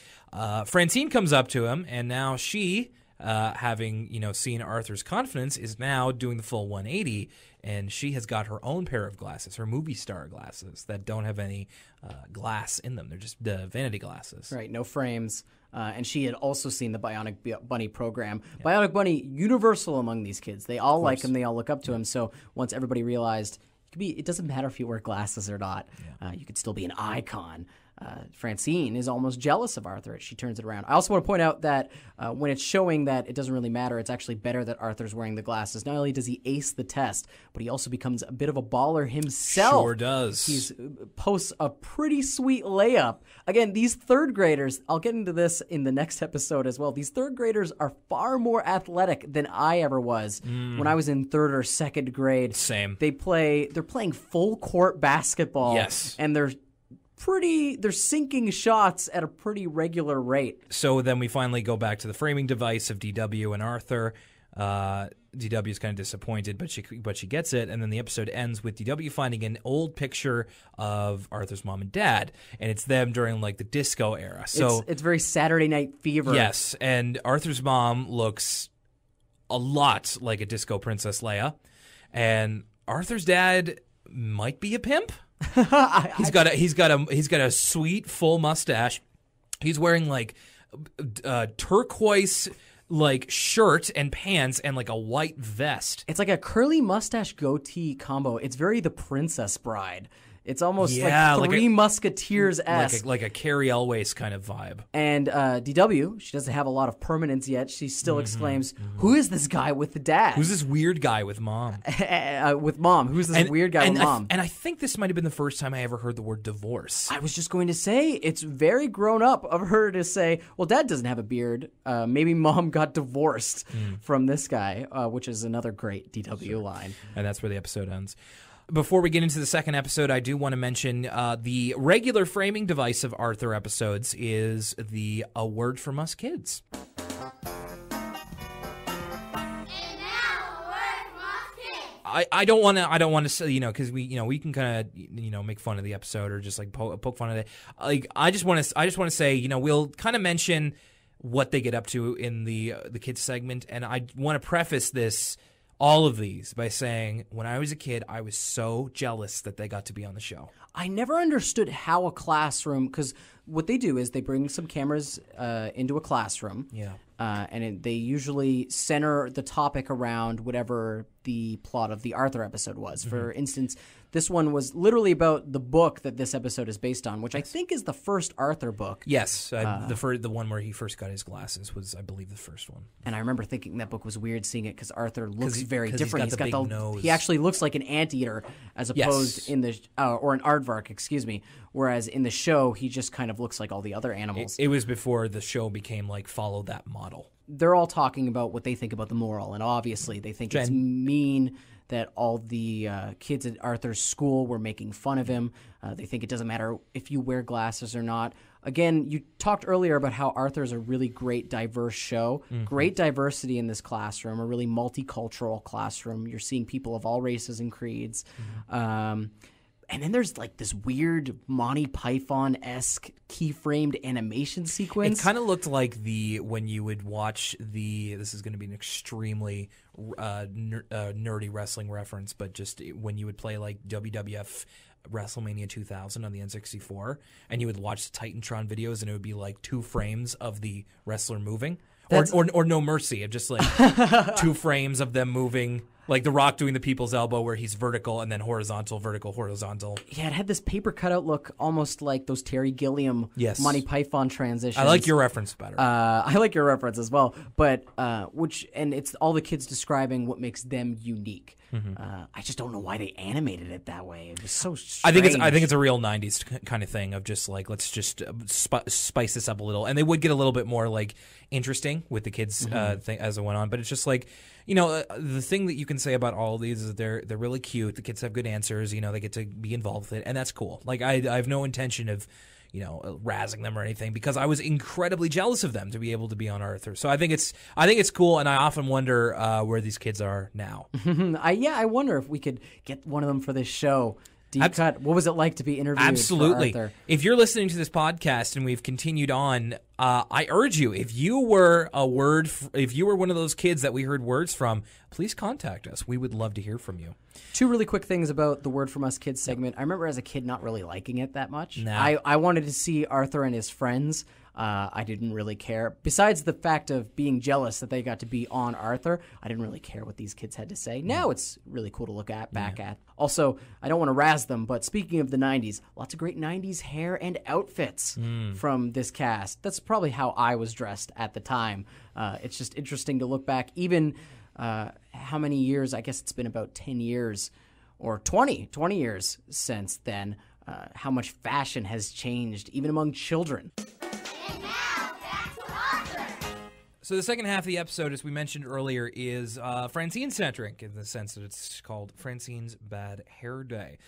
Francine comes up to him, and now she, having seen Arthur's confidence, is now doing the full 180, and she has got her own pair of glasses, her movie star glasses that don't have any glass in them. They're just vanity glasses. Right, no frames. And she had also seen the Bionic Bunny program. Yeah. Bionic Bunny, universal among these kids. They all like him. They all look up to him. So once everybody realized it doesn't matter if you wear glasses or not. Yeah. You could still be an icon. Francine is almost jealous of Arthur as she turns it around. I also want to point out that when it's showing that it doesn't really matter, it's actually better that Arthur's wearing the glasses. Not only does he ace the test, but he also becomes a bit of a baller himself. Sure does. He posts a pretty sweet layup. Again, these third graders, I'll get into this in the next episode as well. These third graders are far more athletic than I ever was when I was in third or second grade. Same. They're playing full court basketball. Yes. And they're sinking shots at a pretty regular rate. So then we finally go back to the framing device of DW and Arthur. DW is kind of disappointed, but she gets it, and then the episode ends with DW finding an old picture of Arthur's mom and dad, and it's them during like the disco era. So it's very Saturday Night Fever. Yes, and Arthur's mom looks a lot like a disco Princess Leia, and Arthur's dad might be a pimp. He's got a sweet full mustache. He's wearing like turquoise like shirt and pants and like a white vest. It's like a curly mustache goatee combo. It's very The Princess Bride. It's almost like Three Musketeers-esque. Like a Carrie Elways kind of vibe. And DW, she doesn't have a lot of permanence yet. She still exclaims, "Who is this guy with the dad? Who's this weird guy with mom?" With mom. Who's this weird guy with mom? And I think this might have been the first time I ever heard the word divorce. I was just going to say, it's very grown up of her to say, well, dad doesn't have a beard. Maybe mom got divorced from this guy, which is another great DW line. And that's where the episode ends. Before we get into the second episode, I do want to mention the regular framing device of Arthur episodes is the A Word From Us Kids. I don't want to say, because we can kind of make fun of the episode or just like poke fun of it. Like I just want to say, we'll kind of mention what they get up to in the kids segment, and I want to preface all of these by saying, when I was a kid, I was so jealous that they got to be on the show. I never understood how a classroom, because what they do is they bring some cameras into a classroom. Yeah. And they usually center the topic around whatever the plot of the Arthur episode was. For instance, this one was literally about the book that this episode is based on, which I think is the first Arthur book. Yes, the one where he first got his glasses was, I believe, the first one. And I remember thinking that book was weird, seeing it because Arthur looks very different. He's got the big nose. He actually looks like an anteater as opposed in the or an aardvark, excuse me. Whereas in the show, he just kind of looks like all the other animals. It was before the show became like follow that model. They're all talking about what they think about the moral, and obviously they think it's mean that all the kids at Arthur's school were making fun of him. They think it doesn't matter if you wear glasses or not. Again, you talked earlier about how Arthur's a really great, diverse show. Great diversity in this classroom, a really multicultural classroom. You're seeing people of all races and creeds. And then there's like this weird Monty Python-esque key-framed animation sequence. It kind of looked like when you would watch this is going to be an extremely nerdy wrestling reference, but just when you would play like WWF WrestleMania 2000 on the N64, and you would watch the Titantron videos, and it would be like 2 frames of the wrestler moving. Or No Mercy, of just like 2 frames of them moving. Like The Rock doing the people's elbow where he's vertical and then horizontal, vertical, horizontal. Yeah, it had this paper cutout look almost like those Terry Gilliam Monty Python transitions. I like your reference better. I like your reference as well. But and it's all the kids describing what makes them unique. I just don't know why they animated it that way. It was so strange. I think it's a real 90s kind of thing of just like, let's just spice this up a little. And they would get a little bit more like interesting with the kids thing as it went on. But it's just like, the thing that you can say about all of these is that they're really cute. The kids have good answers. They get to be involved with it, and that's cool. Like I have no intention of razzing them or anything, because I was incredibly jealous of them to be able to be on Arthur. So I think it's cool, and I often wonder where these kids are now. I wonder if we could get one of them for this show. Deep cut. What was it like to be interviewed for Arthur? If you're listening to this podcast and we've continued on, I urge you, if you were one of those kids that we heard words from, please contact us. We would love to hear from you. 2 really quick things about the Word From Us Kids segment. I remember as a kid not really liking it that much. I wanted to see Arthur and his friends. I didn't really care. Besides the fact of being jealous that they got to be on Arthur, I didn't really care what these kids had to say. Now it's really cool to look back at. Also, I don't want to razz them, but speaking of the 90s, lots of great 90s hair and outfits from this cast. That's probably how I was dressed at the time. It's just interesting to look back. Even how many years, I guess it's been about 10 years or 20 years since then, how much fashion has changed, even among children. And now, back to Arthur. So the second half of the episode, as we mentioned earlier, is Francine-centric in the sense that it's called Francine's Bad Hair Day.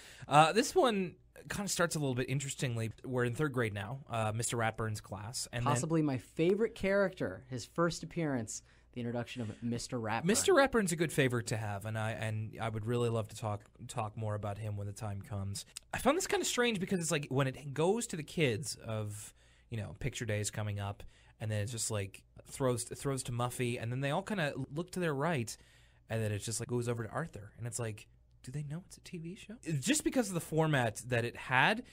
This one kind of starts a little bit interestingly. We're in 3rd grade now, Mr. Ratburn's class. And possibly my favorite character, his first appearance, the introduction of Mr. Ratburn. Mr. Ratburn's a good favorite to have, and I would really love to talk more about him when the time comes. I found this kind of strange because it's like when it goes to the kids of, picture day is coming up, and then it's just like throws to Muffy, and then they all kind of look to their right, and then it just like goes over to Arthur, and it's like, do they know it's a TV show? Just because of the format that it had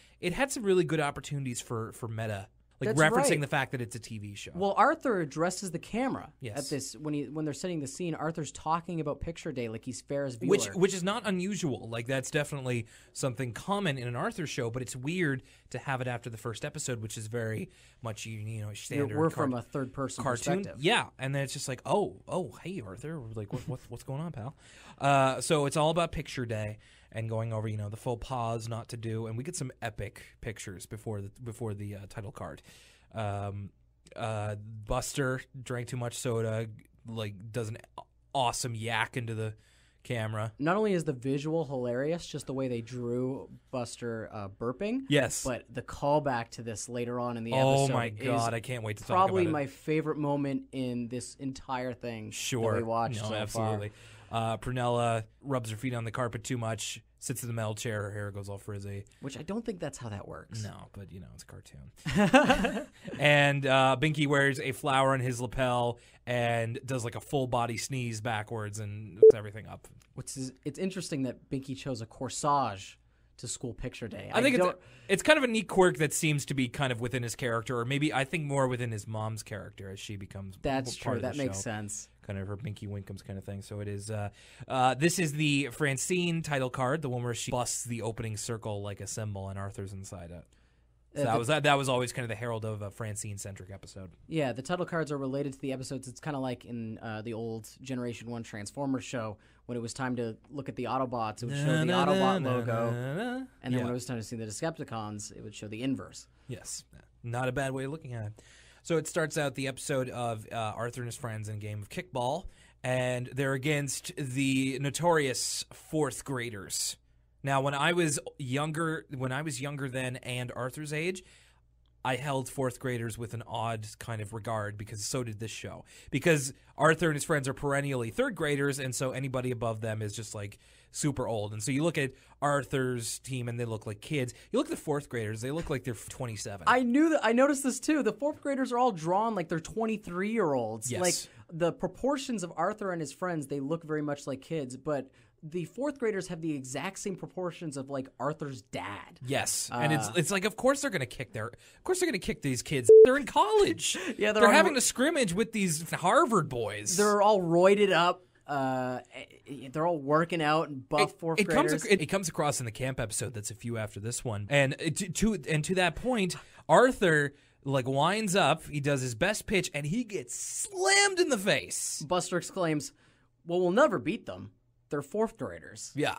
some really good opportunities for meta. like That's referencing right. the fact that it's a TV show. Well, Arthur addresses the camera Yes. at this when they're setting the scene. Arthur's talking about Picture Day like he's Ferris Bueller. Which is not unusual. Like, that's definitely something common in an Arthur show, but it's weird to have it after the first episode, which is very much standard. We're from a third-person cartoon. perspective. Yeah, and then it's just like, oh, hey Arthur, like what's going on, pal? So it's all about Picture Day and going over the faux pas not to do, and we get some epic pictures before the title card. Buster drank too much soda, like does an awesome yak into the camera. Not only is the visual hilarious, just the way they drew Buster burping. Yes. But the callback to this later on in the Oh episode my God, I can't wait to talk about it. probably my favorite moment in this entire thing that we watched so absolutely. far. Prunella rubs her feet on the carpet too much, sits in the metal chair, her hair goes all frizzy. Which I don't think that's how that works. No, but it's a cartoon. And Binky wears a flower on his lapel and does like a full body sneeze backwards and hooks everything up. It's interesting that Binky chose a corsage to school Picture Day. I think it's kind of a neat quirk that seems to be kind of within his character, or maybe I think more within his mom's character as she becomes That's part true. of the That makes show. sense. Kind of her Binky Winkums kind of thing. So it is. This is the Francine title card, the one where she busts the opening circle like a symbol, and Arthur's inside it. So that was always kind of the herald of a Francine-centric episode. Yeah, the title cards are related to the episodes. It's kind of like in the old Generation 1 Transformers show when it was time to look at the Autobots, it would show the Autobot logo. And then when it was time to see the Decepticons, it would show the inverse. Yes. Not a bad way of looking at it. So it starts out the episode of Arthur and his friends in a game of kickball, and they're against the notorious fourth graders. Now, when I was younger then and Arthur's age, I held fourth graders with an odd kind of regard, because so did this show. Because Arthur and his friends are perennially third graders, and so anybody above them is just like super old. And so you look at Arthur's team and they look like kids. You look at the fourth graders, they look like they're 27. I noticed this too. The fourth graders are all drawn like they're 23-year-olds. Yes. Like the proportions of Arthur and his friends, they look very much like kids, but the fourth graders have the exact same proportions of like Arthur's dad. Yes, and it's like, of course they're gonna kick these kids. They're in college. Yeah, they're having to scrimmage with these Harvard boys. They're all roided up. They're all working out and buff fourth graders. It comes across in the camp episode that's a few after this one, and to that point, Arthur like winds up. He does his best pitch, and he gets slammed in the face. Buster exclaims, "Well, we'll never beat them. They're fourth graders." Yeah,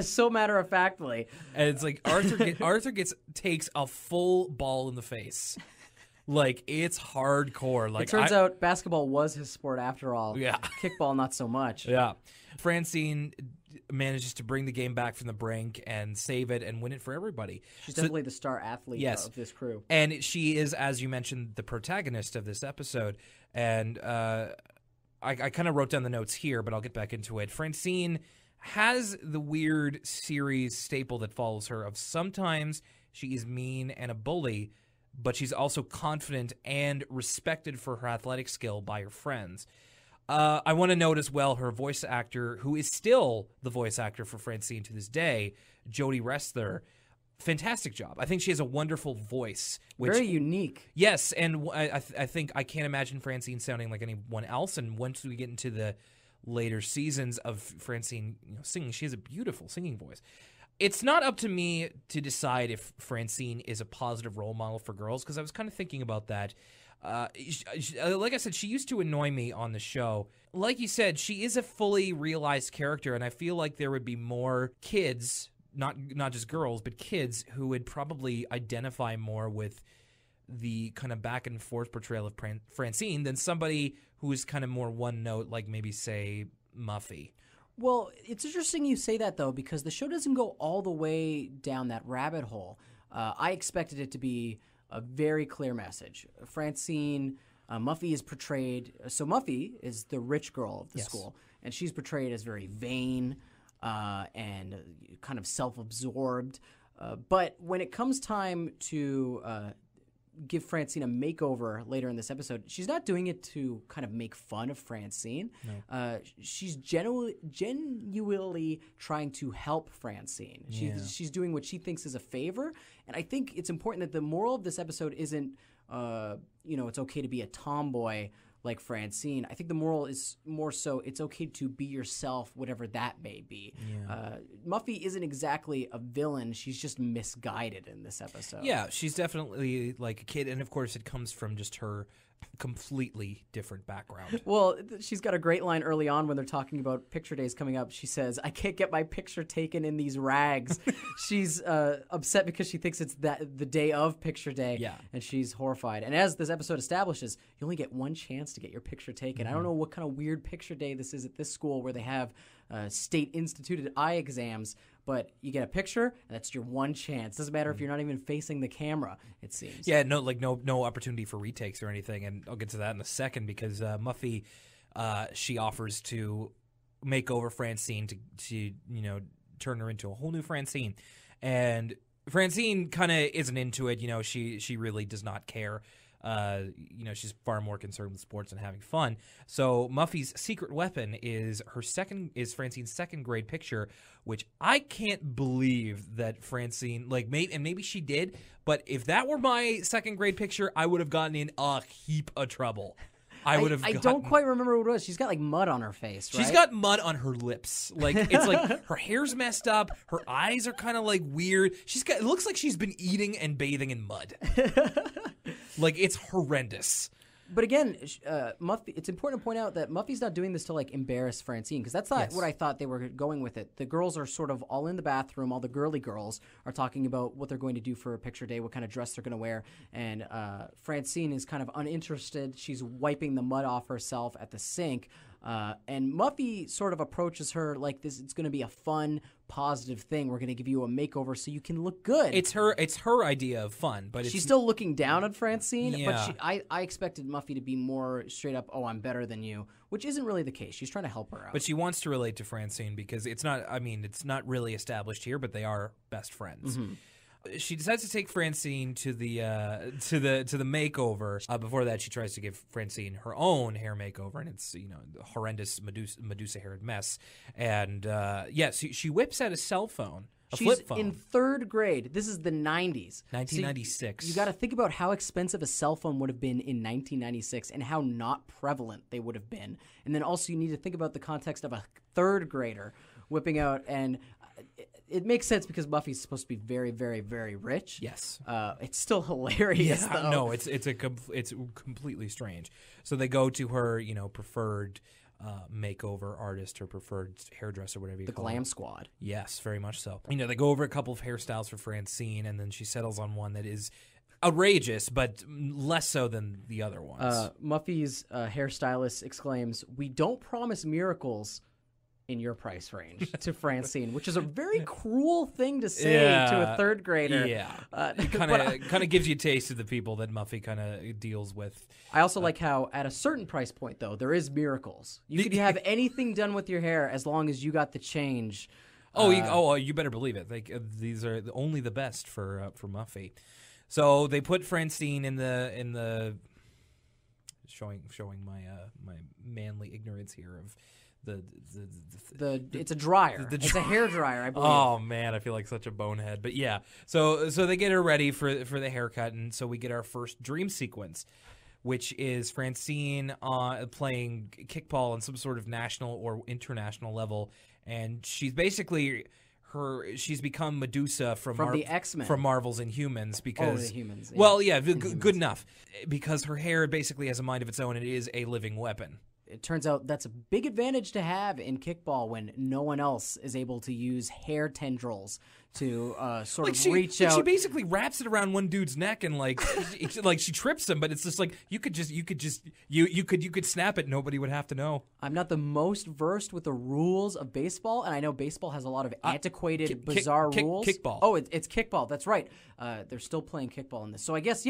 so matter-of-factly. And it's like Arthur takes a full ball in the face. Like, it's hardcore. Like, It turns out basketball was his sport after all. Yeah. Kickball, not so much. Yeah. Francine manages to bring the game back from the brink and save it and win it for everybody. She's definitely the star athlete of this crew. And she is, as you mentioned, the protagonist of this episode. And I kind of wrote down the notes here, but I'll get back into it. Francine has the weird series staple that follows her of sometimes she is mean and a bully, but she's also confident and respected for her athletic skill by her friends. I want to note as well her voice actor, who is still the voice actor for Francine to this day, Jodie Restler. Fantastic job. I think she has a wonderful voice. Very unique. Yes, and I think I can't imagine Francine sounding like anyone else. And once we get into the later seasons of Francine singing, she has a beautiful singing voice. It's not up to me to decide if Francine is a positive role model for girls, because I was kind of thinking about that. Like I said, she used to annoy me on the show. Like you said, she is a fully realized character, and I feel like there would be more kids, not just girls, but kids who would probably identify more with the kind of back and forth portrayal of Francine than somebody who is kind of more one note, like maybe, say, Muffy. Well, it's interesting you say that, though, because the show doesn't go all the way down that rabbit hole. I expected it to be a very clear message. Francine, Muffy is portrayed... So Muffy is the rich girl of the school, and she's portrayed as very vain and kind of self-absorbed. But when it comes time to give Francine a makeover later in this episode, she's not doing it to kind of make fun of Francine. No. She's genuinely trying to help Francine. She's doing what she thinks is a favor, and I think it's important that the moral of this episode isn't it's okay to be a tomboy like Francine. I think the moral is more so it's okay to be yourself, whatever that may be. Yeah. Muffy isn't exactly a villain. She's just misguided in this episode. Yeah, she's definitely like a kid, and of course it comes from just her completely different background. Well, she's got a great line early on when they're talking about picture days coming up. She says, "I can't get my picture taken in these rags." She's upset because she thinks it's the day of picture day. Yeah. And she's horrified. And as this episode establishes, you only get one chance to get your picture taken. I don't know what kind of weird picture day this is at this school where they have state-instituted eye exams, but you get a picture, and that's your one chance. Doesn't matter if you're not even facing the camera, it seems. Yeah, no opportunity for retakes or anything, and I'll get to that in a second because Muffy, she offers to make over Francine to turn her into a whole new Francine, and Francine kind of isn't into it. She really does not care. She's far more concerned with sports and having fun. So Muffy's secret weapon is Francine's second grade picture, which I can't believe that Francine maybe she did, but if that were my second grade picture, I would have gotten in a heap of trouble. I don't quite remember what it was. She's got like mud on her face, right? She's got mud on her lips. Like it's like her hair's messed up. Her eyes are kind of like weird. It looks like she's been eating and bathing in mud. Like it's horrendous. But again, Muffy, it's important to point out that Muffy's not doing this to like embarrass Francine, because that's not what I thought they were going with it. The girls are sort of all in the bathroom. All the girly girls are talking about what they're going to do for a picture day, what kind of dress they're going to wear. And Francine is kind of uninterested. She's wiping the mud off herself at the sink. And Muffy sort of approaches her like this. It's going to be a fun, positive thing. We're going to give you a makeover so you can look good. It's her idea of fun, but she's still looking down at Francine. Yeah. But I expected Muffy to be more straight up. Oh, I'm better than you, which isn't really the case. She's trying to help her out. But she wants to relate to Francine because it's not really established here, but they are best friends. Mm-hmm. She decides to take Francine to the makeover. Before that, she tries to give Francine her own hair makeover, and it's a horrendous Medusa-haired mess. And she whips out a cell phone, flip phone. She's in third grade. This is the 90s. 1996. So you got to think about how expensive a cell phone would have been in 1996 and how not prevalent they would have been. And then also you need to think about the context of a third grader whipping out and. It makes sense because Muffy's supposed to be very, very, very rich. Yes. It's still hilarious, though. No, it's completely strange. So they go to her, preferred makeover artist, her preferred hairdresser, whatever you call it. The Glam Squad. Yes, very much so. They go over a couple of hairstyles for Francine, and then she settles on one that is outrageous, but less so than the other ones. Muffy's hairstylist exclaims, "We don't promise miracles in your price range," to Francine, which is a very cruel thing to say to a third grader. Yeah, it kind of gives you a taste of the people that Muffy kind of deals with. I also like how at a certain price point, though, there is miracles. You could have anything done with your hair as long as you got the change. You better believe it. These are only the best for Muffy. So they put Francine in the showing my manly ignorance here of. It's a dryer. It's a hair dryer, I believe. Oh man, I feel like such a bonehead. But yeah, so they get her ready for the haircut, and so we get our first dream sequence, which is Francine playing kickball on some sort of national or international level, and she's basically she's become Medusa from the X-Men, from Marvel's Inhumans because the Humans. Yeah. Well, yeah, good enough because her hair basically has a mind of its own and it is a living weapon. It turns out that's a big advantage to have in kickball when no one else is able to use hair tendrils to reach out. She basically wraps it around one dude's neck and she trips him, but it's just like you could snap it, nobody would have to know. I'm not the most versed with the rules of baseball, and I know baseball has a lot of antiquated, bizarre rules. Kickball. Oh, it's kickball. That's right. They're still playing kickball in this. So I guess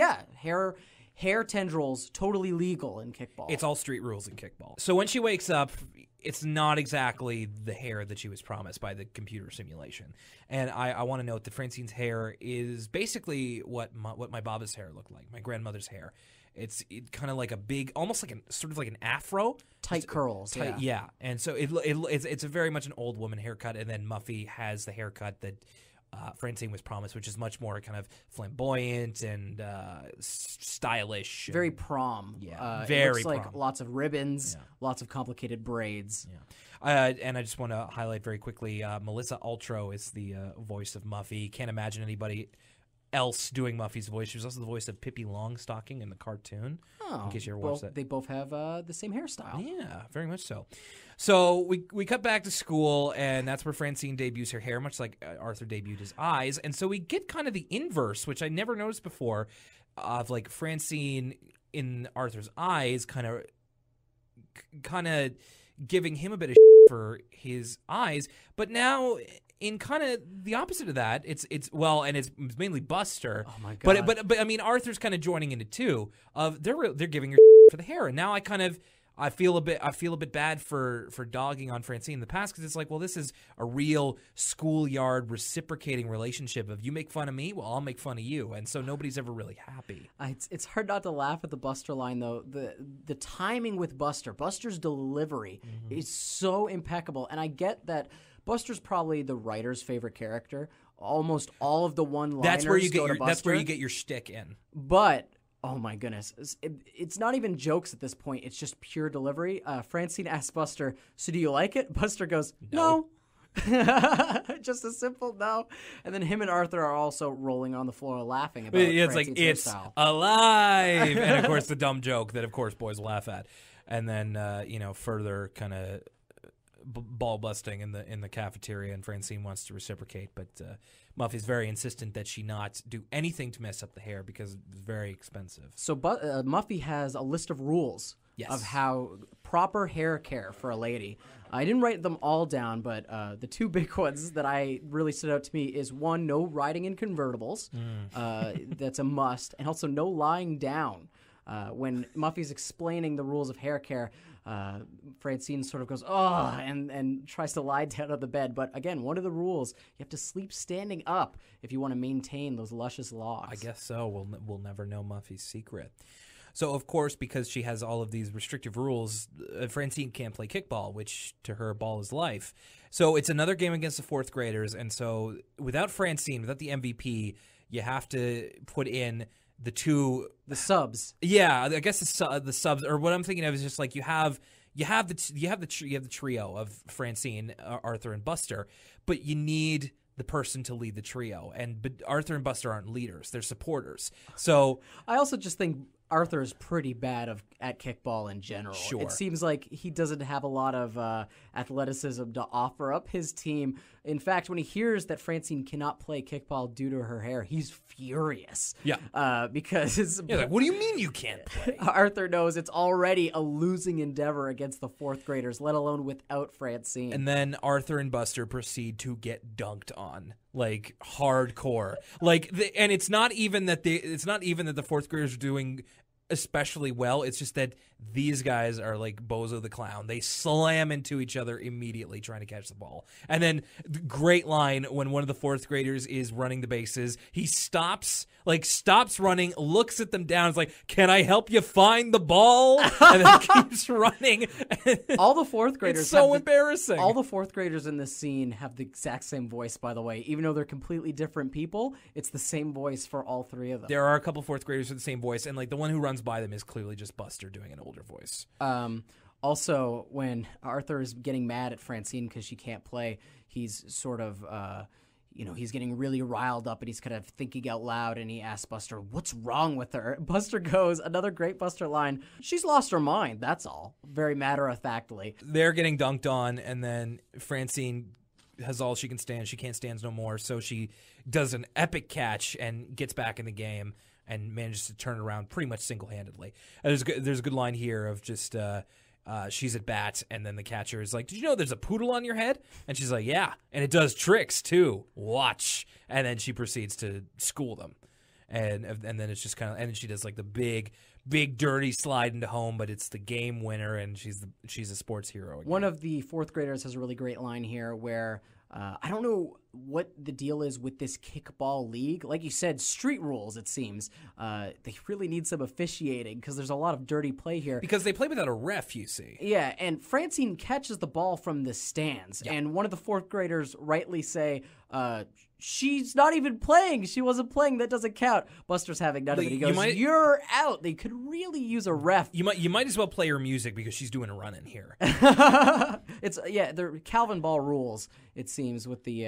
hair tendrils, totally legal in kickball. It's all street rules in kickball. So when she wakes up, it's not exactly the hair that she was promised by the computer simulation. And I want to note that Francine's hair is basically what my Baba's hair looked like, my grandmother's hair. It's kind of like a big, almost like sort of like an afro. Tight curls. Yeah. And so it's a very much an old woman haircut, and then Muffy has the haircut that Francine was promised, which is much more kind of flamboyant and stylish. Very prom. Yeah, It very looks like prom. lots of ribbons, lots of complicated braids. And I just want to highlight very quickly, Melissa Ultro is the voice of Muffy. Can't imagine anybody else doing Muffy's voice. She was also the voice of Pippi Longstocking in the cartoon. Oh, in case you ever watched that. They both have the same hairstyle. Yeah, very much so. So we cut back to school, and that's where Francine debuts her hair, much like Arthur debuted his eyes. And so we get kind of the inverse, which I never noticed before, of like Francine in Arthur's eyes kind of giving him a bit of for his eyes. But now in kind of the opposite of that, it's mainly Buster. Oh my God. But I mean, Arthur's kind of joining into two of they're giving her for the hair, and now I feel a bit bad for dogging on Francine in the past, because it's like, well, this is a real schoolyard reciprocating relationship of you make fun of me, well, I'll make fun of you, and so nobody's ever really happy. It's hard not to laugh at the Buster line, though. The timing with Buster's delivery is so impeccable, and I get that Buster's probably the writer's favorite character. Almost all of the one-liners That's where you Buster. get your shtick in. But oh my goodness, it's not even jokes at this point. It's just pure delivery. Francine asks Buster, "So do you like it?" Buster goes, "No." Just a simple no. And then him and Arthur are also rolling on the floor laughing about it's Francine's like, it's hairstyle. alive. And of course the dumb joke that of course boys laugh at. And then further kind of ball busting in the cafeteria, and Francine wants to reciprocate, but Muffy's very insistent that she not do anything to mess up the hair because it's very expensive. So Muffy has a list of rules of how proper hair care for a lady. I didn't write them all down, but the two big ones that I really stood out to me is, one, no riding in convertibles. That's a must. And also no lying down. When Muffy's explaining the rules of hair care, Francine sort of goes, oh, and tries to lie down on the bed. But again, one of the rules, you have to sleep standing up if you want to maintain those luscious locks. I guess so. We'll never know Muffy's secret. So, of course, because she has all of these restrictive rules, Francine can't play kickball, which to her, ball is life. So it's another game against the fourth graders. And so without Francine, without the MVP, you have to put in the subs. Yeah, I guess the subs, or what I'm thinking of is just like you have the trio of Francine, Arthur, and Buster, but you need the person to lead the trio, but Arthur and Buster aren't leaders; they're supporters. So I also just think Arthur is pretty bad at kickball in general. Sure. It seems like he doesn't have a lot of athleticism to offer up his team. In fact, when he hears that Francine cannot play kickball due to her hair, he's furious. Yeah. Because like, what do you mean you can't play? Arthur knows it's already a losing endeavor against the fourth graders, let alone without Francine. And then Arthur and Buster proceed to get dunked on, like hardcore. And it's not even that the fourth graders are doing especially well. It's just that these guys are like Bozo the Clown. They slam into each other immediately trying to catch the ball. And then great line when one of the fourth graders is running the bases. He stops running, looks at them down. Is like, "Can I help you find the ball?" And then keeps running. All the fourth graders. It's so embarrassing. All the fourth graders in this scene have the exact same voice, by the way. Even though they're completely different people, it's the same voice for all three of them. There are a couple fourth graders with the same voice, and like the one who runs by them is clearly just Buster doing an older voice. Also, when Arthur is getting mad at Francine because she can't play, he's sort of, he's getting really riled up and he's kind of thinking out loud, and he asks Buster, "What's wrong with her?" Buster goes, another great Buster line, "She's lost her mind, that's all." Very matter-of-factly. They're getting dunked on, and then Francine has all she can stand. She can't stand no more, so she does an epic catch and gets back in the game and manages to turn it around pretty much single-handedly. And there's a good line here of just she's at bat, and then the catcher is like, "Did you know there's a poodle on your head?" And she's like, "Yeah, and it does tricks too. Watch." And then she proceeds to school them, and then it's just kind of, and then she does like the big big dirty slide into home, but it's the game winner, and she's a sports hero again. One of the fourth graders has a really great line here where I don't know what the deal is with this kickball league. Like you said, street rules, it seems. They really need some officiating because there's a lot of dirty play here. Because they play without a ref, you see. Yeah, and Francine catches the ball from the stands, and one of the fourth graders rightly say, she's not even playing. She wasn't playing. That doesn't count. Buster's having none of it. He goes, you're out. They could really use a ref. You might as well play her music because she's doing a run-in here. They're Calvin Ball rules, it seems, with the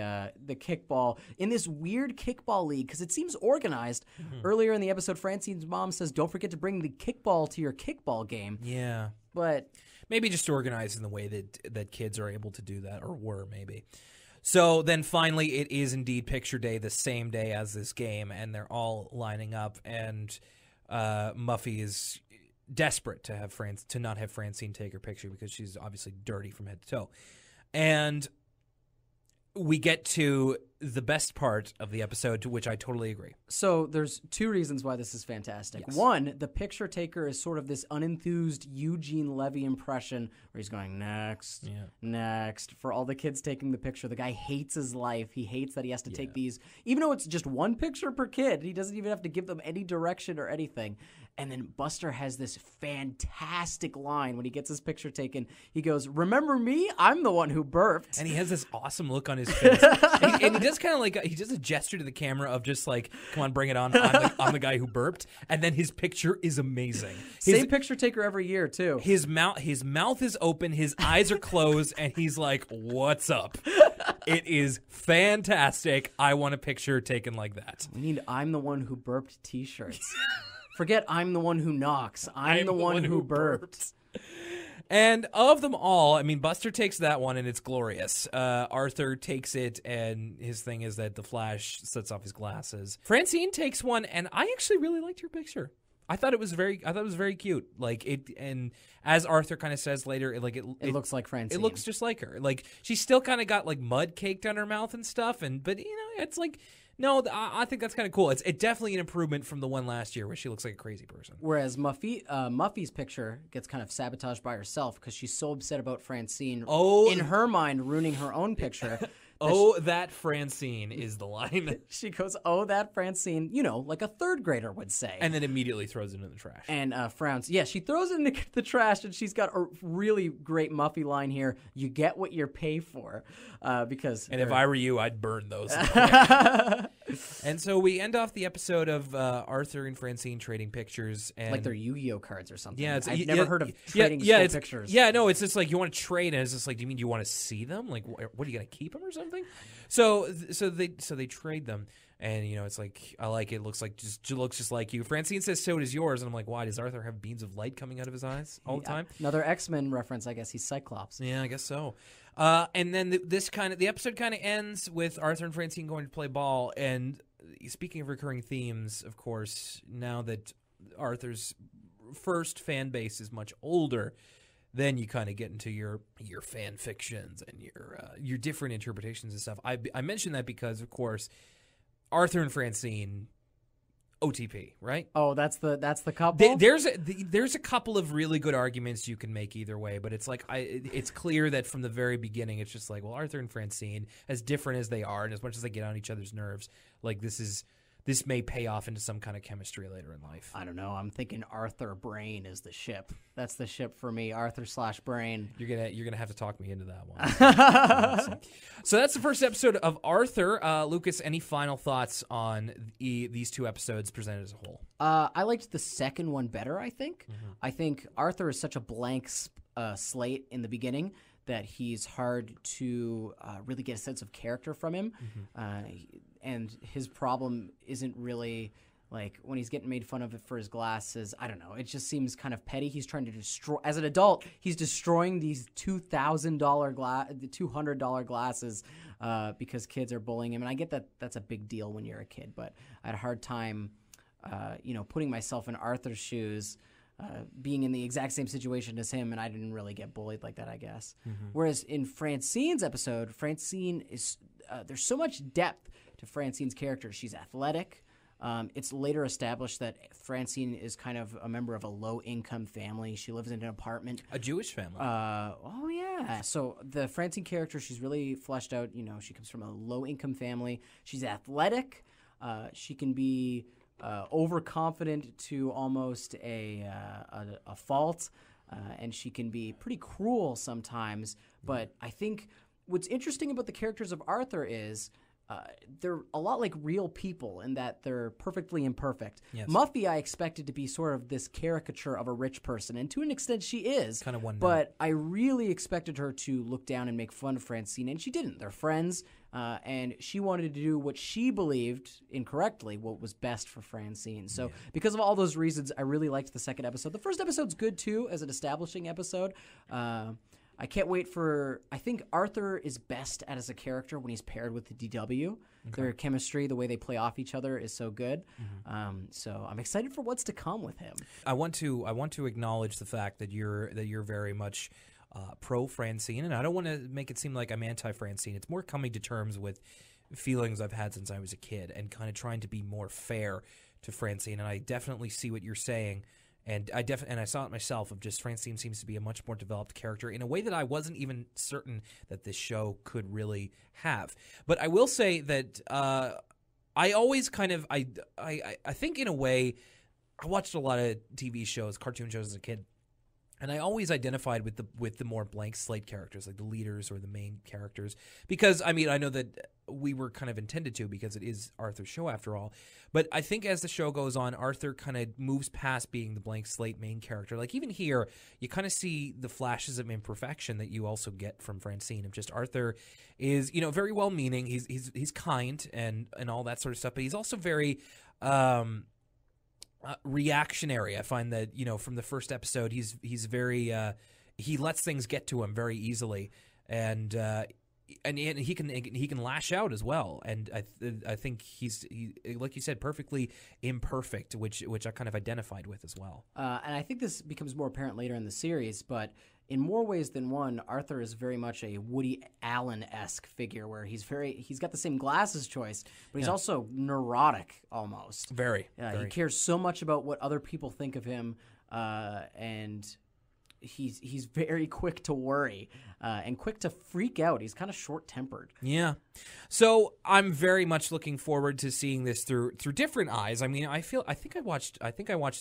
kickball in this weird kickball league because it seems organized. Earlier in the episode, Francine's mom says, don't forget to bring the kickball to your kickball game. Yeah. But maybe just organized in the way that kids are able to do that, or were maybe. So then finally it is indeed picture day, the same day as this game, and they're all lining up, and Muffy is desperate to not have Francine take her picture because she's obviously dirty from head to toe. And we get to the best part of the episode, to which I totally agree. So there's two reasons why this is fantastic. Yes. One, the picture taker is sort of this unenthused Eugene Levy impression where he's going, next, next, for all the kids taking the picture. The guy hates his life. He hates that he has to take these. Even though it's just one picture per kid, he doesn't even have to give them any direction or anything. And then Buster has this fantastic line when he gets his picture taken. He goes, remember me? I'm the one who burped. And he has this awesome look on his face. and he does kind of like, he does a gesture to the camera of just like, come on, bring it on. I'm the guy who burped. And then his picture is amazing. Same picture taker every year, too. His mouth is open, his eyes are closed, and he's like, what's up? It is fantastic. I want a picture taken like that. We need I'm the one who burped t-shirts. Forget I'm the one who knocks. I'm the one who burped. And of them all, I mean, Buster takes that one, and it's glorious. Arthur takes it, and his thing is that the Flash sets off his glasses. Francine takes one, and I actually really liked your picture. I thought it was very cute. Like it, and as Arthur kind of says later, it looks like Francine. It looks just like her. Like she's still kind of got like mud caked on her mouth and stuff, but it's like. No, I think that's kind of cool. It's definitely an improvement from the one last year where she looks like a crazy person. Whereas Muffy's picture gets kind of sabotaged by herself because she's so upset about Francine, in her mind, ruining her own picture. That Francine is the line. She goes, oh, that Francine, like a third grader would say. And then immediately throws it in the trash. And frowns. Yeah, she throws it in the trash, and she's got a really great Muffy line here. You get what you pay for. Because if I were you, I'd burn those. And so we end off the episode of Arthur and Francine trading pictures. And like they're Yu-Gi-Oh cards or something. Yeah, I've never heard of trading pictures. Yeah, no, it's just like you want to trade, and it's just like, do you mean you want to see them? Like, what are you going to keep them or something? So they trade them, and it's like, I like it. Looks just like you. Francine says so does yours, and I'm like, why does Arthur have beams of light coming out of his eyes all the time? Another X-Men reference, I guess. He's Cyclops. Yeah, I guess so. And then the episode kind of ends with Arthur and Francine going to play ball. And speaking of recurring themes, of course, now that Arthur's first fan base is much older, then you kind of get into your fan fictions and your different interpretations and stuff. I mention that because, of course, Arthur and Francine, OTP, right? Oh, that's the couple. There's a couple of really good arguments you can make either way, but it's like it's clear that from the very beginning, it's just like, well, Arthur and Francine, as different as they are, and as much as they get on each other's nerves, like this may pay off into some kind of chemistry later in life. I don't know. I'm thinking Arthur Brain is the ship. That's the ship for me. Arthur/Brain. You're gonna have to talk me into that one. So that's the first episode of Arthur. Lucas, any final thoughts on these two episodes presented as a whole? I liked the second one better. I think. Mm-hmm. I think Arthur is such a blank slate in the beginning that he's hard to really get a sense of character from him. Mm-hmm. And his problem isn't really like when he's getting made fun of for his glasses. I don't know. It just seems kind of petty. He's trying to destroy, as an adult, he's destroying these $200 glasses because kids are bullying him. And I get that that's a big deal when you're a kid, but I had a hard time, putting myself in Arthur's shoes, being in the exact same situation as him, and I didn't really get bullied like that, I guess. Mm-hmm. Whereas in Francine's episode, Francine is there's so much depth to Francine's character. She's athletic. It's later established that Francine is kind of a member of a low-income family. She lives in an apartment. A Jewish family. Oh, yeah. So the Francine character, she's really fleshed out. You know, she comes from a low-income family. She's athletic. She can be overconfident to almost a fault, and she can be pretty cruel sometimes. But I think what's interesting about the characters of Arthur is they're a lot like real people in that they're perfectly imperfect. Yes. Muffy, I expected to be sort of this caricature of a rich person, and to an extent she is. Kind of one note. But I really expected her to look down and make fun of Francine, and she didn't. They're friends, and she wanted to do what she believed, incorrectly, what was best for Francine. So because of all those reasons, I really liked the second episode. The first episode's good, too, as an establishing episode. I can't wait for... I think Arthur is best as a character when he's paired with the DW. Okay. Their chemistry, the way they play off each other is so good. So I'm excited for what's to come with him. I want to acknowledge the fact that you're very much pro Francine, and I don't want to make it seem like I'm anti Francine. It's more coming to terms with feelings I've had since I was a kid and kind of trying to be more fair to Francine. And I definitely see what you're saying. And I saw it myself of just Francine seems to be a much more developed character in a way that I wasn't even certain that this show could really have. But I will say that I always kind of I think in a way I watched a lot of TV shows, cartoon shows as a kid. And I always identified with the more blank slate characters, like the leaders or the main characters, because I mean I know that we were kind of intended to because it is Arthur's show after all. But I think as the show goes on, Arthur kind of moves past being the blank slate main character. Like even here, you kind of see the flashes of imperfection that you also get from Francine. Of just Arthur is very well meaning. He's kind and all that sort of stuff, but he's also very. Reactionary. I find that from the first episode he's very he lets things get to him very easily, and he can lash out as well. And I think he's like you said, perfectly imperfect, which I kind of identified with as well. And I think this becomes more apparent later in the series, but in more ways than one, Arthur is very much a Woody Allen-esque figure where he's got the same glasses choice, but he's also neurotic almost. Very. He cares so much about what other people think of him, and he's very quick to worry and quick to freak out. He's kind of short-tempered. Yeah. So I'm very much looking forward to seeing this through different eyes. I mean, I think I watched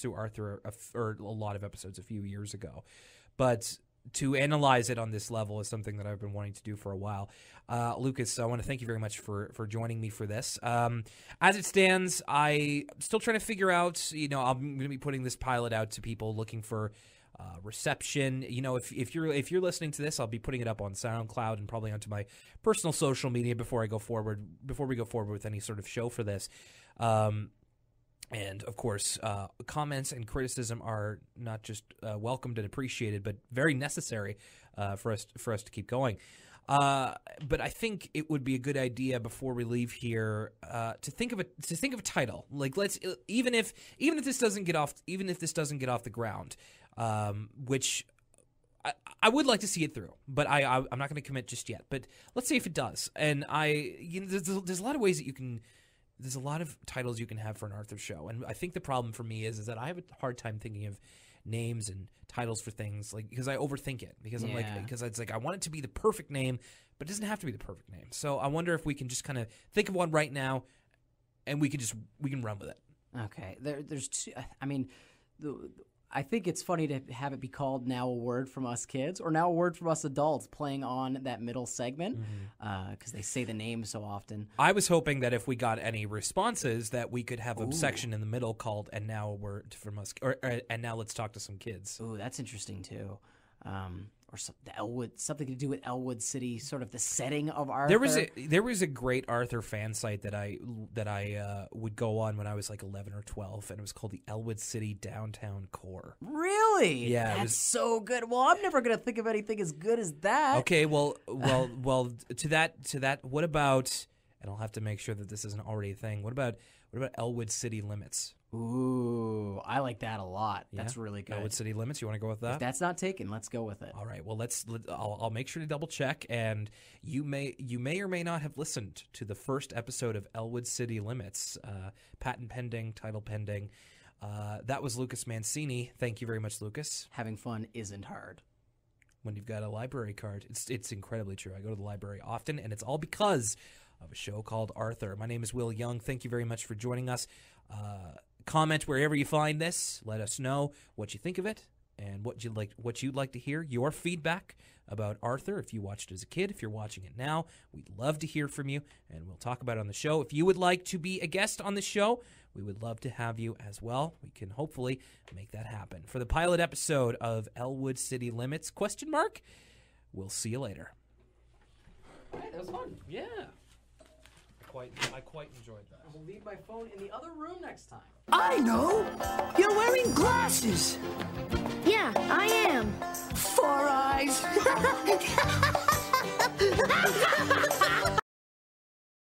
through Arthur a lot of episodes a few years ago, but to analyze it on this level is something that I've been wanting to do for a while. Lucas, I want to thank you very much for joining me for this. As it stands, I'm still trying to figure out, I'm going to be putting this pilot out to people looking for reception. If you're listening to this, I'll be putting it up on SoundCloud and probably onto my personal social media before we go forward with any sort of show for this. And, of course, comments and criticism are not just welcomed and appreciated, but very necessary for us to keep going. But I think it would be a good idea before we leave here to think of a title. Like let's even if this doesn't get off the ground, which I would like to see it through, but I'm not going to commit just yet. But let's see if it does. And there's a lot of ways that you can. There's a lot of titles you can have for an Arthur show, and I think the problem for me is that I have a hard time thinking of names and titles for things, like because I overthink it because because it's like I want it to be the perfect name, but it doesn't have to be the perfect name. So I wonder if we can just kind of think of one right now, and we can run with it. Okay, there's two. I mean, I think it's funny to have it be called Now a Word from Us Kids or Now a Word from Us Adults, playing on that middle segment because they say the name so often. I was hoping that if we got any responses that we could have a section in the middle called And Now a Word from Us, or And Now Let's Talk to Some Kids. Ooh, that's interesting too. Or something to do with Elwood City, sort of the setting of Arthur. There was a great Arthur fan site that I would go on when I was like 11 or 12, and it was called the Elwood City Downtown Core. Really? Yeah, that's so good. Well, I'm never gonna think of anything as good as that. Okay, well, to that. What about? And I'll have to make sure that this isn't already a thing. What about Elwood City Limits? Ooh, I like that a lot. That's really good. Elwood City Limits. You want to go with that? If that's not taken, let's go with it. All right. Well, I'll make sure to double check. And you may or may not have listened to the first episode of Elwood City Limits. Patent pending, title pending. That was Lucas Mancini. Thank you very much, Lucas. Having fun isn't hard. When you've got a library card, it's incredibly true. I go to the library often, and it's all because of a show called Arthur. My name is Will Young. Thank you very much for joining us. Comment wherever you find this. Let us know what you think of it and what you'd like to hear. Your feedback about Arthur, if you watched it as a kid, if you're watching it now, we'd love to hear from you, and we'll talk about it on the show. If you would like to be a guest on the show, we would love to have you as well. We can hopefully make that happen. For the pilot episode of Elwood City Limits, ? We'll see you later. All right, that was fun. Yeah. I quite enjoyed that. I will leave my phone in the other room next time. I know! You're wearing glasses! Yeah, I am. 4 eyes!